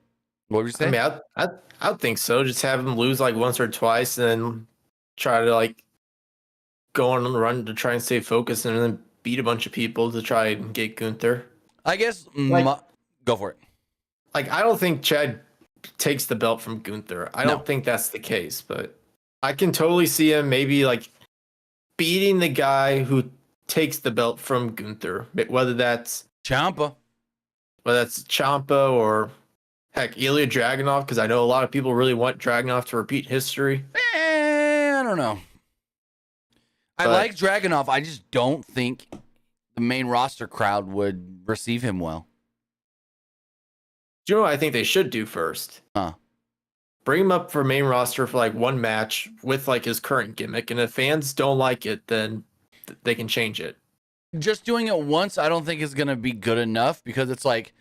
What were you saying? I mean, I would think so. Just have him lose like once or twice and then try to like go on the run to try and stay focused and then beat a bunch of people to try and get Gunther. I guess go for it. Like, I don't think Chad takes the belt from Gunther. I don't think that's the case, but I can totally see him maybe like beating the guy who takes the belt from Gunther, whether that's Ciampa or heck, Ilya Dragunov, because I know a lot of people really want Dragunov to repeat history. I don't know. I like Dragunov. I just don't think the main roster crowd would receive him well. Do you know what I think they should do first? Bring him up for main roster for like one match with like his current gimmick, and if fans don't like it, then they can change it. Just doing it once, I don't think is going to be good enough because it's like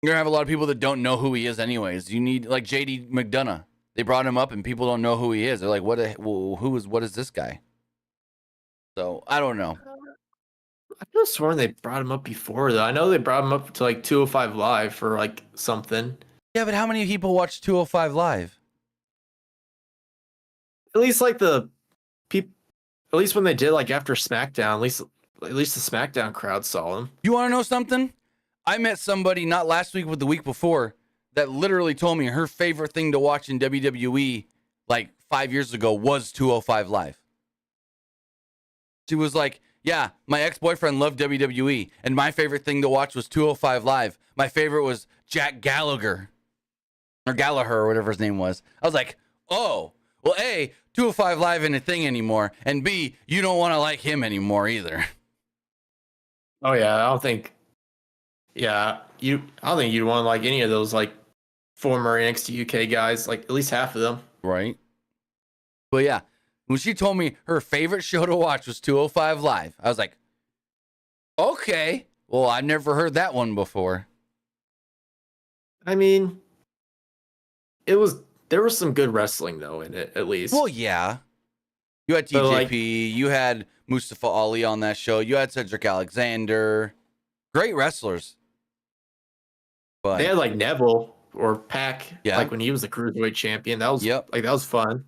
you're going to have a lot of people that don't know who he is anyways. You need like JD McDonough. They brought him up and people don't know who he is. They're like, what is this guy? So I don't know. I could have sworn they brought him up before though. I know they brought him up to like 205 Live for like something. Yeah, but how many people watch 205 Live? At least like the people, at least when they did like after SmackDown, at least the SmackDown crowd saw him. You want to know something? I met somebody not last week but the week before that literally told me her favorite thing to watch in WWE like 5 years ago was 205 Live. She was like, yeah, my ex-boyfriend loved WWE, and my favorite thing to watch was 205 Live. My favorite was Jack Gallagher, or Gallagher, or whatever his name was. I was like, oh, well, A, 205 Live ain't a thing anymore, and B, you don't want to like him anymore either. Oh, yeah, I don't think you'd want to like any of those like former NXT UK guys, like at least half of them. Right. But yeah. When she told me her favorite show to watch was 205 Live, I was like, okay. Well, I've never heard that one before. I mean, there was some good wrestling though in it, at least. Well, yeah. You had TJP, you had Mustafa Ali on that show, you had Cedric Alexander. Great wrestlers. But they had like Neville or Pac, yeah, like when he was the Cruiserweight champion. That was that was fun.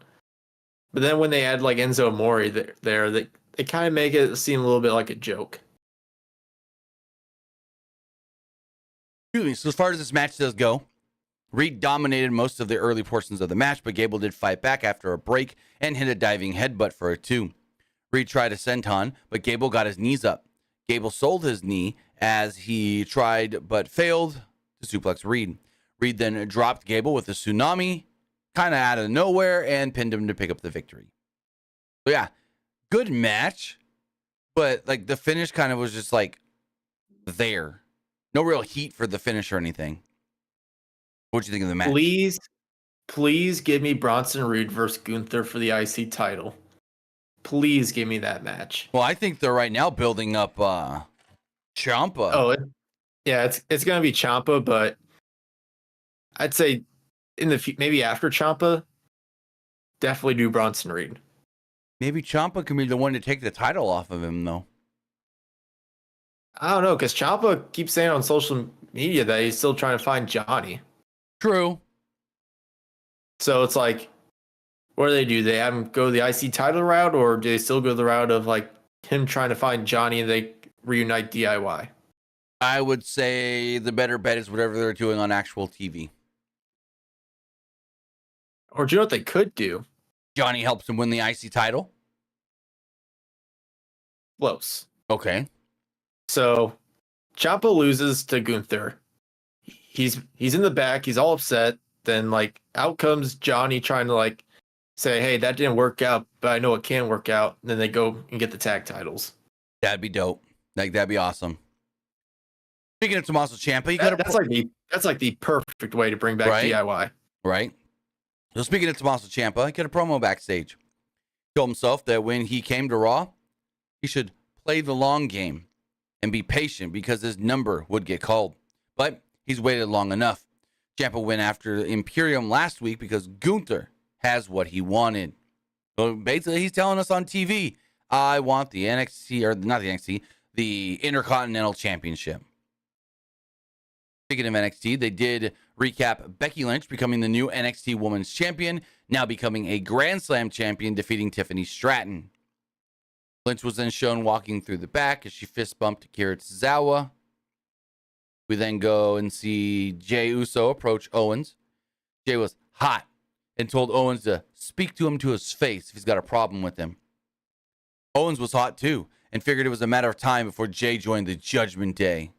But then when they add like Enzo Amore there, they kind of make it seem a little bit like a joke. Excuse me. So as far as this match does go, Reed dominated most of the early portions of the match, but Gable did fight back after a break and hit a diving headbutt for a 2. Reed tried a senton, but Gable got his knees up. Gable sold his knee as he tried but failed to suplex Reed. Reed then dropped Gable with a tsunami, kind of out of nowhere, and pinned him to pick up the victory. So yeah, good match, but like the finish kind of was just like there. No real heat for the finish or anything. What'd you think of the match? Please give me Bronson Reed versus Gunther for the IC title. Please give me that match. Well, I think they're right now building up Ciampa. Oh, it's gonna be Ciampa, but I'd say maybe after Ciampa, definitely do Bronson Reed. Maybe Ciampa can be the one to take the title off of him, though. I don't know, because Ciampa keeps saying on social media that he's still trying to find Johnny. True. So it's like, what do? They have him go the IC title route, or do they still go the route of like him trying to find Johnny and they reunite DIY? I would say the better bet is whatever they're doing on actual TV. Or do you know what they could do? Johnny helps him win the IC title. Close. Okay. So Ciampa loses to Gunther. He's in the back. He's all upset. Then like out comes Johnny trying to like say, hey, that didn't work out, but I know it can work out. And then they go and get the tag titles. That'd be dope. Like that'd be awesome. Speaking of Tommaso Ciampa, that's like the perfect way to bring back DIY. Right. So speaking of Tommaso Ciampa, he got a promo backstage. He told himself that when he came to Raw, he should play the long game and be patient because his number would get called. But he's waited long enough. Ciampa went after Imperium last week because Gunther has what he wanted. So basically, he's telling us on TV, I want the NXT, or not the NXT, the Intercontinental Championship. Speaking of NXT, they did recap Becky Lynch becoming the new NXT Women's Champion, now becoming a Grand Slam champion, defeating Tiffany Stratton. Lynch was then shown walking through the back as she fist bumped Akira Tozawa. We then go and see Jey Uso approach Owens. Jey was hot and told Owens to speak to him to his face if he's got a problem with him. Owens was hot too and figured it was a matter of time before Jey joined the Judgment Day.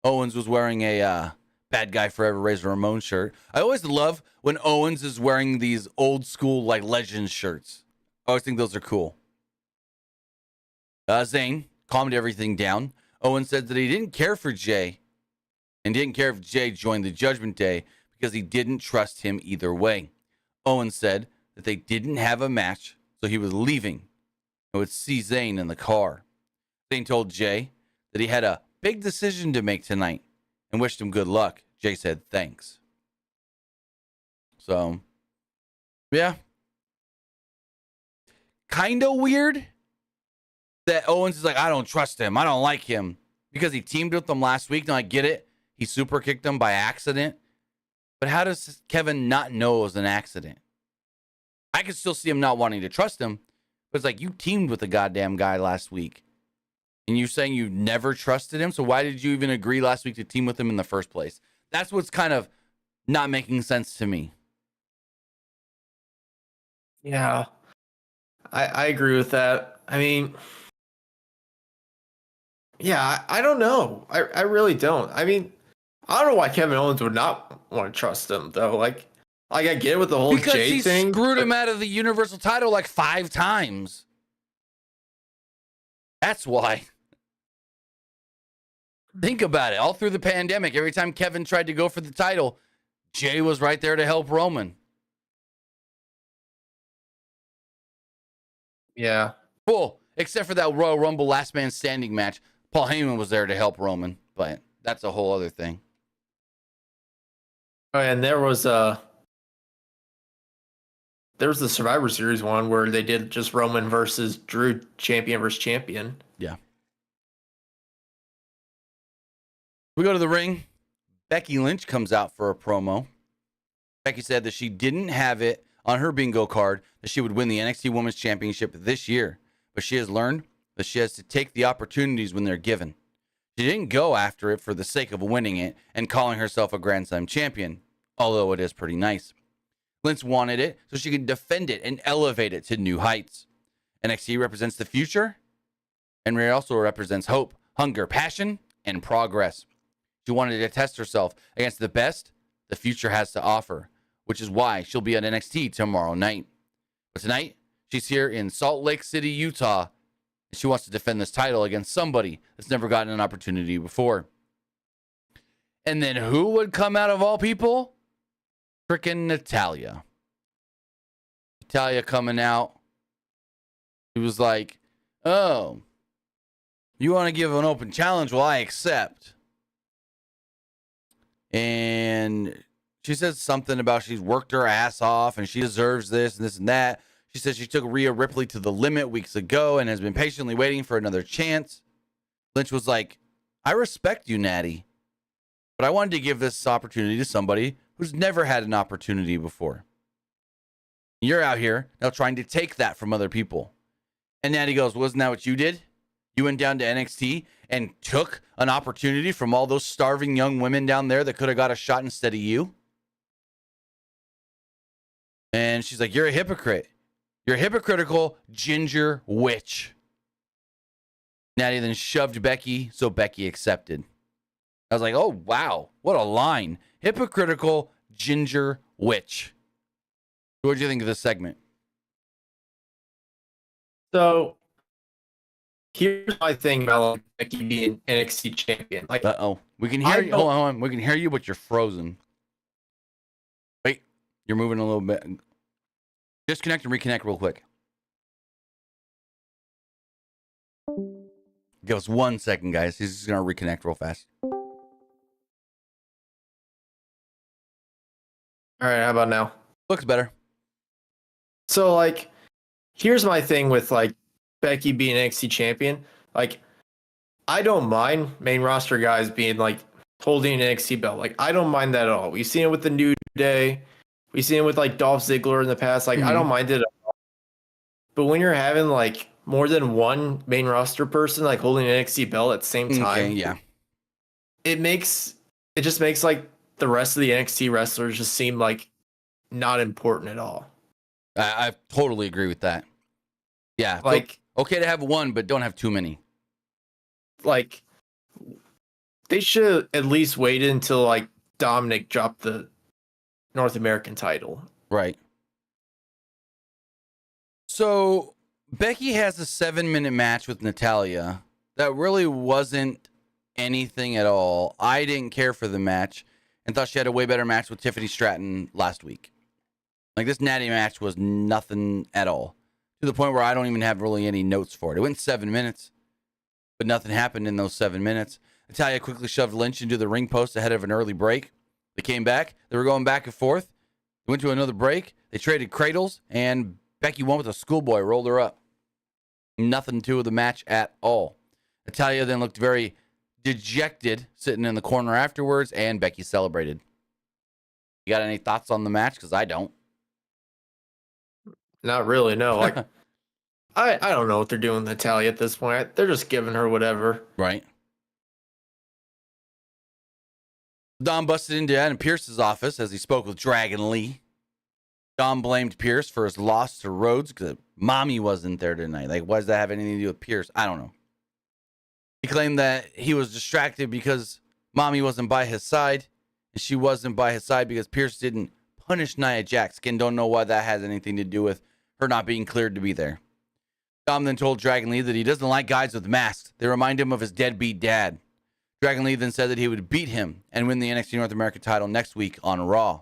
Owens was wearing a Bad Guy Forever Razor Ramon shirt. I always love when Owens is wearing these old school like Legends shirts. I always think those are cool. Zayn calmed everything down. Owens said that he didn't care for Jey and didn't care if Jey joined the Judgment Day because he didn't trust him either way. Owens said that they didn't have a match, so he was leaving and would see Zayn in the car. Zayn told Jey that he had a big decision to make tonight and wished him good luck. Jey said thanks. So, yeah. Kind of weird that Owens is like, I don't trust him. I don't like him. Because he teamed with them last week. Now, I get it. He super kicked him by accident. But how does Kevin not know it was an accident? I can still see him not wanting to trust him. But it's like, you teamed with the goddamn guy last week. And you're saying you never trusted him? So why did you even agree last week to team with him in the first place? That's what's kind of not making sense to me. Yeah. I agree with that. I mean, yeah, I don't know. I really don't. I mean, I don't know why Kevin Owens would not want to trust him, though. Like I get it with the whole because Jey thing. Because he screwed him out of the Universal title like 5 times. That's why. Think about it. All through the pandemic, every time Kevin tried to go for the title, Jey was right there to help Roman. Yeah. Cool. Except for that Royal Rumble last man standing match. Paul Heyman was there to help Roman, but that's a whole other thing. Oh, and there was the Survivor Series one where they did just Roman versus Drew, champion versus champion. Yeah. We go to the ring. Becky Lynch comes out for a promo. Becky said that she didn't have it on her bingo card that she would win the NXT Women's Championship this year, but she has learned that she has to take the opportunities when they're given. She didn't go after it for the sake of winning it and calling herself a Grand Slam champion, although it is pretty nice. Lynch wanted it so she could defend it and elevate it to new heights. NXT represents the future, and Rhea also represents hope, hunger, passion, and progress. She wanted to test herself against the best the future has to offer, which is why she'll be at NXT tomorrow night. But tonight, she's here in Salt Lake City, Utah, and she wants to defend this title against somebody that's never gotten an opportunity before. And then who would come out of all people? Frickin' Natalya. Natalya coming out. He was like, oh, you want to give an open challenge? Well, I accept. And she says something about she's worked her ass off and she deserves this and this and that. She says she took Rhea Ripley to the limit weeks ago and has been patiently waiting for another chance. Lynch was like, I respect you, Natty, but I wanted to give this opportunity to somebody who's never had an opportunity before. You're out here now trying to take that from other people. And Natty goes, wasn't that what you did? You went down to NXT and took an opportunity from all those starving young women down there that could have got a shot instead of you? And she's like, you're a hypocrite. You're a hypocritical ginger witch. Natty then shoved Becky, so Becky accepted. I was like, oh, wow. What a line. Hypocritical ginger witch. What do you think of this segment? So here's my thing about like, Becky being NXT champion. Like, we can hear you. Hold on. We can hear you, but you're frozen. Wait, you're moving a little bit. Disconnect and reconnect real quick. Give us 1 second, guys. He's just gonna reconnect real fast. All right, how about now? Looks better. So, like, here's my thing with, like, Becky being NXT champion. Like, I don't mind main roster guys being, like, holding an NXT belt. Like, I don't mind that at all. We've seen it with the New Day. We've seen it with, like, Dolph Ziggler in the past. Like, I don't mind it at all. But when you're having, like, more than one main roster person, like, holding an NXT belt at the same time, yeah, it just makes, like, the rest of the NXT wrestlers just seem, like, not important at all. I totally agree with that. Yeah, like, okay to have one, but don't have too many. Like, they should at least wait until like Dominic dropped the North American title. Right. So Becky has a 7-minute match with Natalya that really wasn't anything at all. I didn't care for the match and thought she had a way better match with Tiffany Stratton last week. Like, this Natty match was nothing at all, to the point where I don't even have really any notes for it. It went 7 minutes, but nothing happened in those 7 minutes. Natalya quickly shoved Lynch into the ring post ahead of an early break. They came back. They were going back and forth. They went to another break. They traded cradles, and Becky won with a schoolboy, rolled her up. Nothing to the match at all. Natalya then looked very dejected, sitting in the corner afterwards, and Becky celebrated. You got any thoughts on the match? Because I don't. Not really, no. Like, I don't know what they're doing with Natalya at this point. They're just giving her whatever. Right. Dom busted into Adam Pearce's office as he spoke with Dragon Lee. Dom blamed Pierce for his loss to Rhodes because Mommy wasn't there tonight. Like, why does that have anything to do with Pierce? I don't know. He claimed that he was distracted because Mommy wasn't by his side, and she wasn't by his side because Pierce didn't punish Nia Jax. Again, don't know why that has anything to do with her not being cleared to be there. Dom then told Dragon Lee that he doesn't like guys with masks. They remind him of his deadbeat dad. Dragon Lee then said that he would beat him and win the NXT North American title next week on Raw.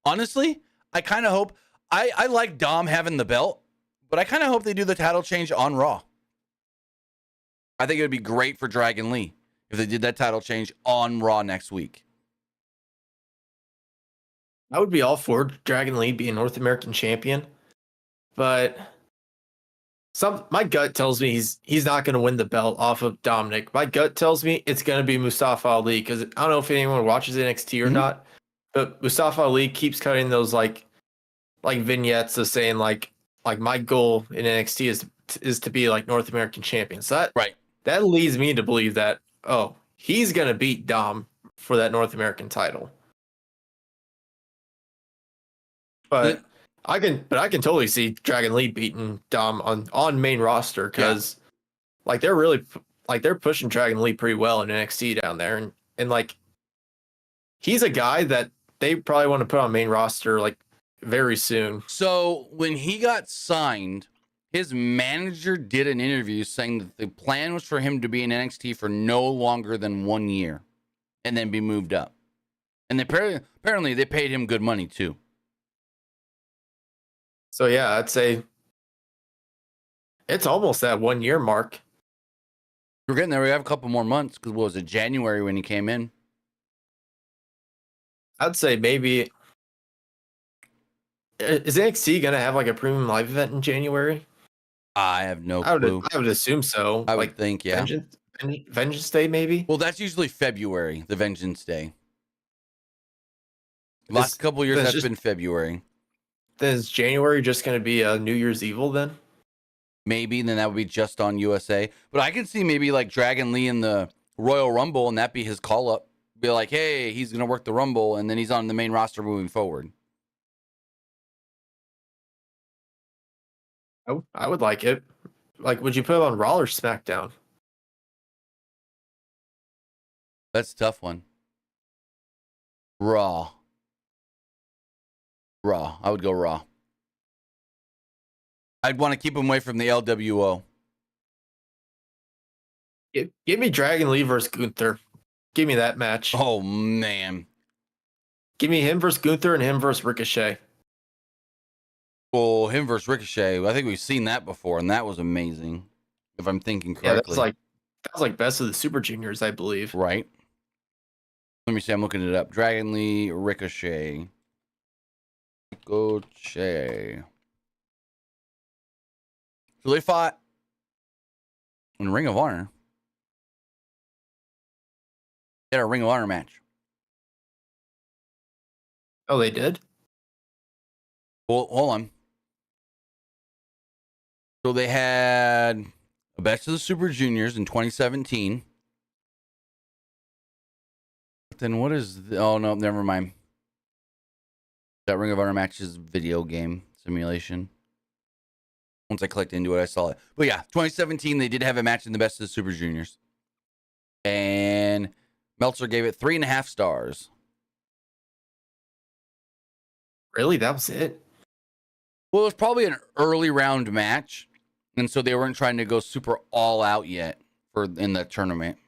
Honestly, I kind of hope, I like Dom having the belt, but I kind of hope they do the title change on Raw. I think it would be great for Dragon Lee if they did that title change on Raw next week. I would be all for Dragon Lee being North American champion, but my gut tells me he's not going to win the belt off of Dominic. My gut tells me it's going to be Mustafa Ali, because I don't know if anyone watches NXT or not, but Mustafa Ali keeps cutting those like vignettes of saying like my goal in NXT is to be like North American champion. So that leads me to believe that he's going to beat Dom for that North American title. But I can totally see Dragon Lee beating Dom on main roster because like they're pushing Dragon Lee pretty well in NXT down there, and like he's a guy that they probably want to put on main roster like very soon. So when he got signed, his manager did an interview saying that the plan was for him to be in NXT for no longer than 1 year and then be moved up. And apparently they paid him good money too. So yeah, I'd say it's almost that 1 year mark. We're getting there. We have a couple more months because what was it, January when he came in? I'd say maybe. Is NXT gonna have like a premium live event in January? I have no clue. I would assume so. I like would think, yeah. Vengeance Day, maybe. Well, that's usually February, the Vengeance Day. Last couple of years, that's been February. Then is January just going to be a New Year's Evil then? Maybe, and then that would be just on USA. But I can see maybe like Dragon Lee in the Royal Rumble, and that be his call up. Be like, hey, he's going to work the Rumble, and then he's on the main roster moving forward. I would like it. Like, would you put it on Raw or SmackDown? That's a tough one. Raw. I would go Raw. I'd want to keep him away from the LWO. Give me Dragon Lee versus Gunther. Give me that match. Oh, man. Give me him versus Gunther and him versus Ricochet. Well, him versus Ricochet, I think we've seen that before, and that was amazing, if I'm thinking correctly. Yeah, that was like best of the Super Juniors, I believe. Right. Let me see. I'm looking it up. Dragon Lee, Ricochet. So they fought in Ring of Honor. They had a Ring of Honor match. Oh, they did? Well, hold on. So they had a Best of the Super Juniors in 2017. But then what is... oh, no, never mind. That Ring of Honor match is video game simulation. Once I clicked into it, I saw it. But yeah, 2017, they did have a match in the Best of the Super Juniors. And Meltzer gave it 3.5 stars. Really? That was it? Well, it was probably an early round match. And so they weren't trying to go super all out yet in the tournament.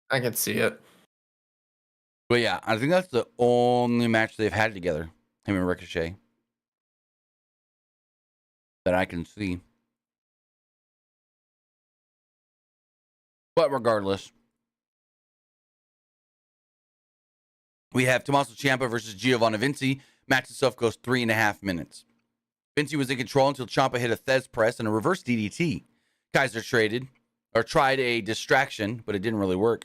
I can see it. But yeah, I think that's the only match they've had together, him and Ricochet, that I can see. But regardless, we have Tommaso Ciampa versus Giovanni Vinci. Match itself goes 3.5 minutes. Vinci was in control until Ciampa hit a Thez press and a reverse DDT. Kaiser tried a distraction, but it didn't really work.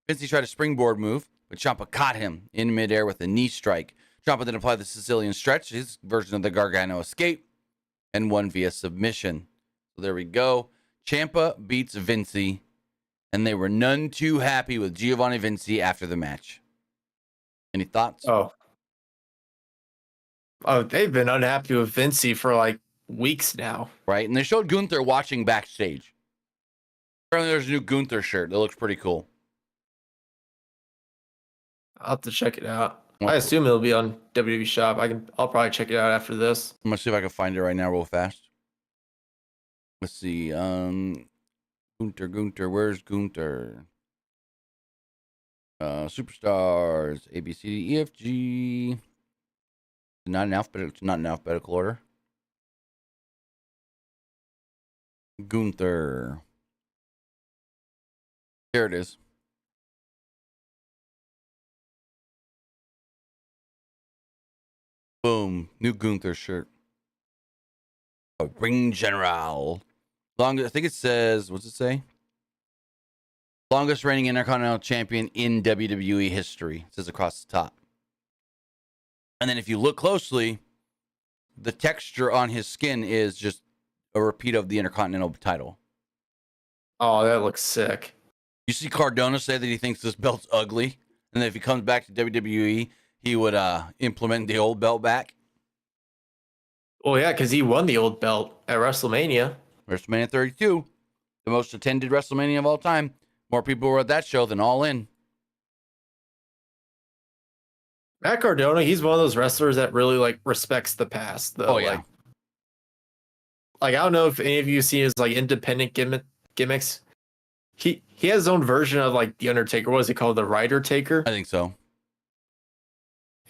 Vinci tried a springboard move, but Ciampa caught him in midair with a knee strike. Ciampa then applied the Sicilian stretch, his version of the Gargano escape, and won via submission. So there we go. Ciampa beats Vinci, and they were none too happy with Giovanni Vinci after the match. Any thoughts? Oh, they've been unhappy with Vinci for like weeks now. Right, and they showed Gunther watching backstage. Apparently there's a new Gunther shirt that looks pretty cool. I'll have to check it out. I assume it'll be on WWE Shop. I'll probably check it out after this. I'm gonna see if I can find it right now real fast. Let's see. Gunther, where's Gunther? Superstars, A, B, C, D, E, F, G. Not in alphabetical order. Gunther. Here it is. Boom. New Gunther shirt. A ring general. I think it says, what's it say? Longest reigning Intercontinental Champion in WWE history. It says across the top. And then if you look closely, the texture on his skin is just a repeat of the Intercontinental title. Oh, that looks sick. You see Cardona say that he thinks this belt's ugly, and that if he comes back to WWE, he would implement the old belt back. Well, yeah, because he won the old belt at WrestleMania. WrestleMania 32, the most attended WrestleMania of all time. More people were at that show than All In. Matt Cardona, he's one of those wrestlers that really like respects the past, though. Oh, yeah. Like I don't know if any of you see his like independent gimmicks. He has his own version of like the Undertaker. What is it called? The Rider Taker. I think so.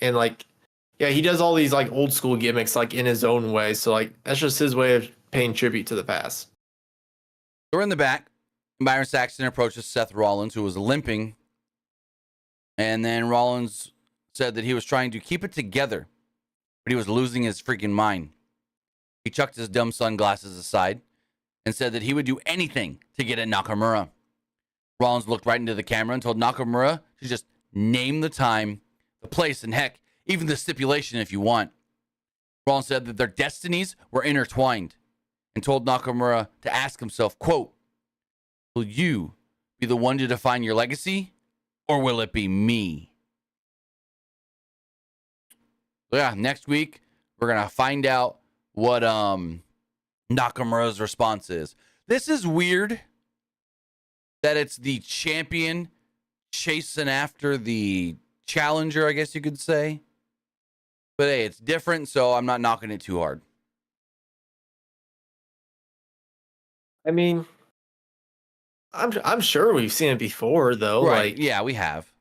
And like, yeah, he does all these like old school gimmicks like in his own way. So like that's just his way of paying tribute to the past. We're in the back. Byron Saxton approaches Seth Rollins, who was limping. And then Rollins said that he was trying to keep it together, but he was losing his freaking mind. He chucked his dumb sunglasses aside and said that he would do anything to get at Nakamura. Rollins looked right into the camera and told Nakamura to just name the time, the place, and heck, even the stipulation if you want. Rollins said that their destinies were intertwined and told Nakamura to ask himself, quote, will you be the one to define your legacy, or will it be me? So yeah, next week, we're going to find out what Nakamura's response is. This is weird that it's the champion chasing after the challenger, I guess you could say. But hey, it's different, so I'm not knocking it too hard. I mean, I'm sure we've seen it before, though. Right? Like, Yeah, we have.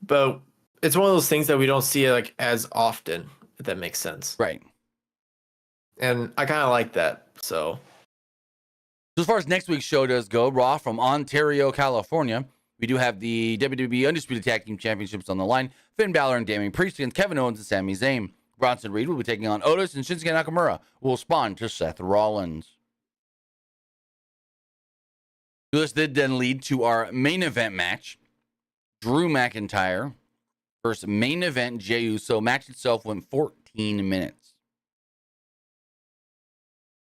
but it's one of those things that we don't see like as often. If that makes sense. Right. And I kind of like that. So as far as next week's show does go, Raw from Ontario, California, we do have the WWE Undisputed Tag Team Championships on the line. Finn Balor and Damian Priest against Kevin Owens and Sami Zayn. Bronson Reed will be taking on Otis, and Shinsuke Nakamura will respond to Seth Rollins. This did then lead to our main event match. Drew McIntyre versus main event Jey Uso. Match itself went 14 minutes.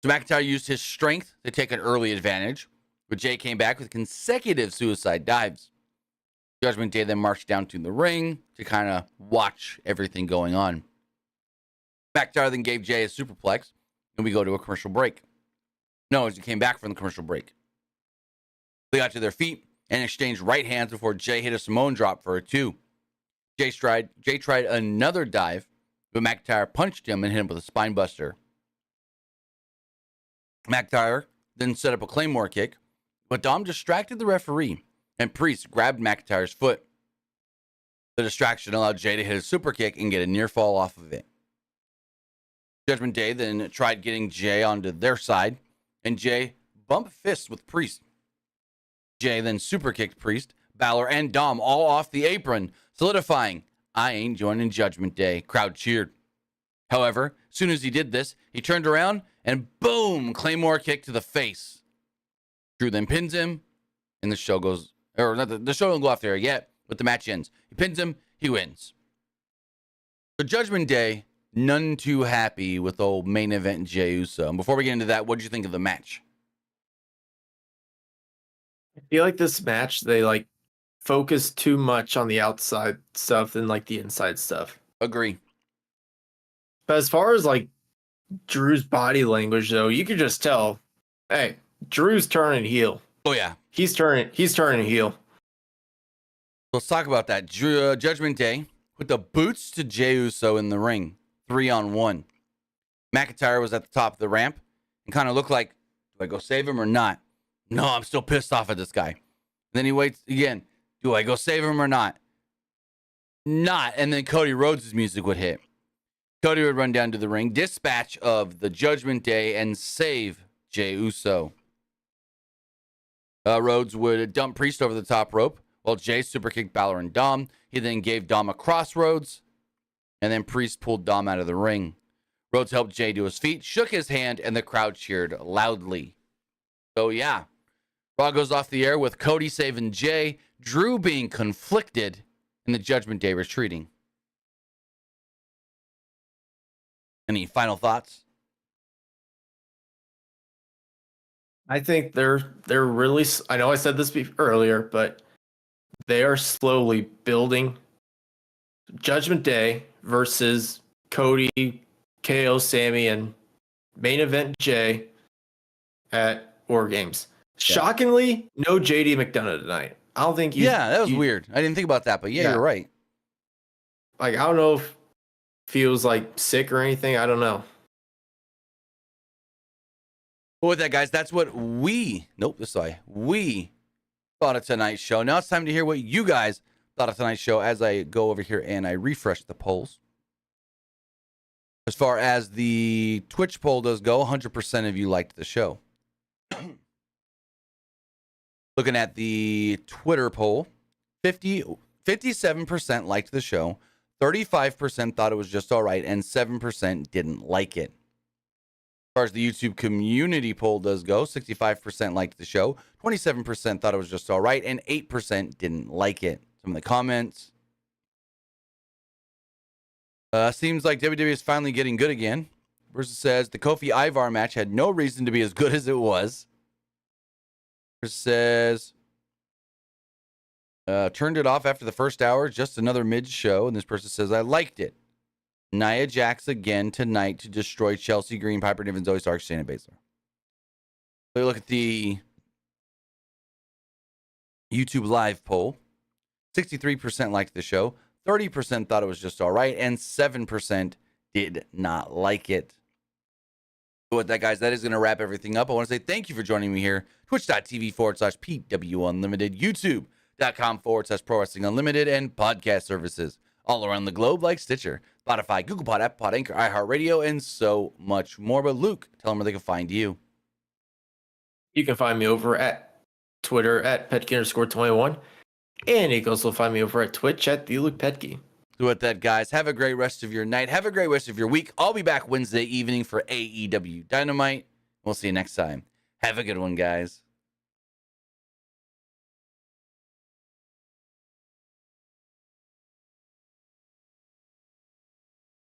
So McIntyre used his strength to take an early advantage, but Jey came back with consecutive suicide dives. Judgment Day then marched down to the ring to kind of watch everything going on. McIntyre then gave Jey a superplex, and we go to a commercial break. No, as he came back from the commercial break. They got to their feet and exchanged right hands before Jey hit a Samoan drop for a 2. Jey tried another dive, but McIntyre punched him and hit him with a spine buster. McIntyre then set up a Claymore kick, but Dom distracted the referee, and Priest grabbed McIntyre's foot. The distraction allowed Jey to hit a super kick and get a near fall off of it. Judgment Day then tried getting Jey onto their side, and Jey bumped fists with Priest. Jey then super kicked Priest, Balor, and Dom all off the apron, solidifying, I ain't joining Judgment Day. Crowd cheered. However, as soon as he did this, he turned around and boom, Claymore kick to the face. Drew then pins him, and the show goes, or not, the show don't go off there yet, but the match ends. He pins him, he wins. So Judgment Day, none too happy with old main event Jey Uso. And before we get into that, what did you think of the match? I feel like this match, they like focus too much on the outside stuff than like the inside stuff. Agree. But as far as like Drew's body language, though, you could just tell, hey, Drew's turning heel. Oh yeah, he's turning heel. Let's talk about that. Judgment Day with the boots to Jey Uso in the ring, 3-on-1. McIntyre was at the top of the ramp and kind of looked like, do I go save him or not? No, I'm still pissed off at this guy. Then he waits again. Do I go save him or not? Not. And then Cody Rhodes' music would hit. Cody would run down to the ring, dispatch of the Judgment Day, and save Jey Uso. Rhodes would dump Priest over the top rope, while Jey super kicked Balor and Dom. He then gave Dom a crossroads, and then Priest pulled Dom out of the ring. Rhodes helped Jey to his feet, shook his hand, and the crowd cheered loudly. So yeah, Raw goes off the air with Cody saving Jey, Drew being conflicted, and the Judgment Day retreating. Any final thoughts? I think they're really. I know I said this earlier, but they are slowly building Judgment Day versus Cody, KO, Sammy, and main event Jay at War Games. Shockingly, no JD McDonough tonight. I don't think that was weird. I didn't think about that, but yeah, you're right. Like, I don't know if he was like sick or anything. I don't know. But with that, guys, that's what we thought of tonight's show. Now it's time to hear what you guys thought of tonight's show as I go over here and I refresh the polls. As far as the Twitch poll does go, 100% of you liked the show. Looking at the Twitter poll, 57% liked the show, 35% thought it was just all right, and 7% didn't like it. As far as the YouTube community poll does go, 65% liked the show, 27% thought it was just all right, and 8% didn't like it. Some of the comments. Seems like WWE is finally getting good again. Versus says the Kofi Ivar match had no reason to be as good as it was. Versus says turned it off after the first hour, just another mid show. And this person says I liked it. Nia Jax again tonight to destroy Chelsea Green, Piper Niven, Zoe Stark, Shayna Baszler. So look at the YouTube live poll. 63% liked the show. 30% thought it was just all right. And 7% did not like it. So with that, guys, that is going to wrap everything up. I want to say thank you for joining me here. Twitch.tv/PWU Unlimited. YouTube.com/Pro Wrestling Unlimited. And podcast services all around the globe like Stitcher, Spotify, Google Pod, Apple Pod, Anchor, iHeartRadio, and so much more. But Luke, tell them where they can find you. You can find me over at Twitter at Petke_21. And you can also find me over at Twitch at the Luke Petke. So with that, guys, have a great rest of your night. Have a great rest of your week. I'll be back Wednesday evening for AEW Dynamite. We'll see you next time. Have a good one, guys.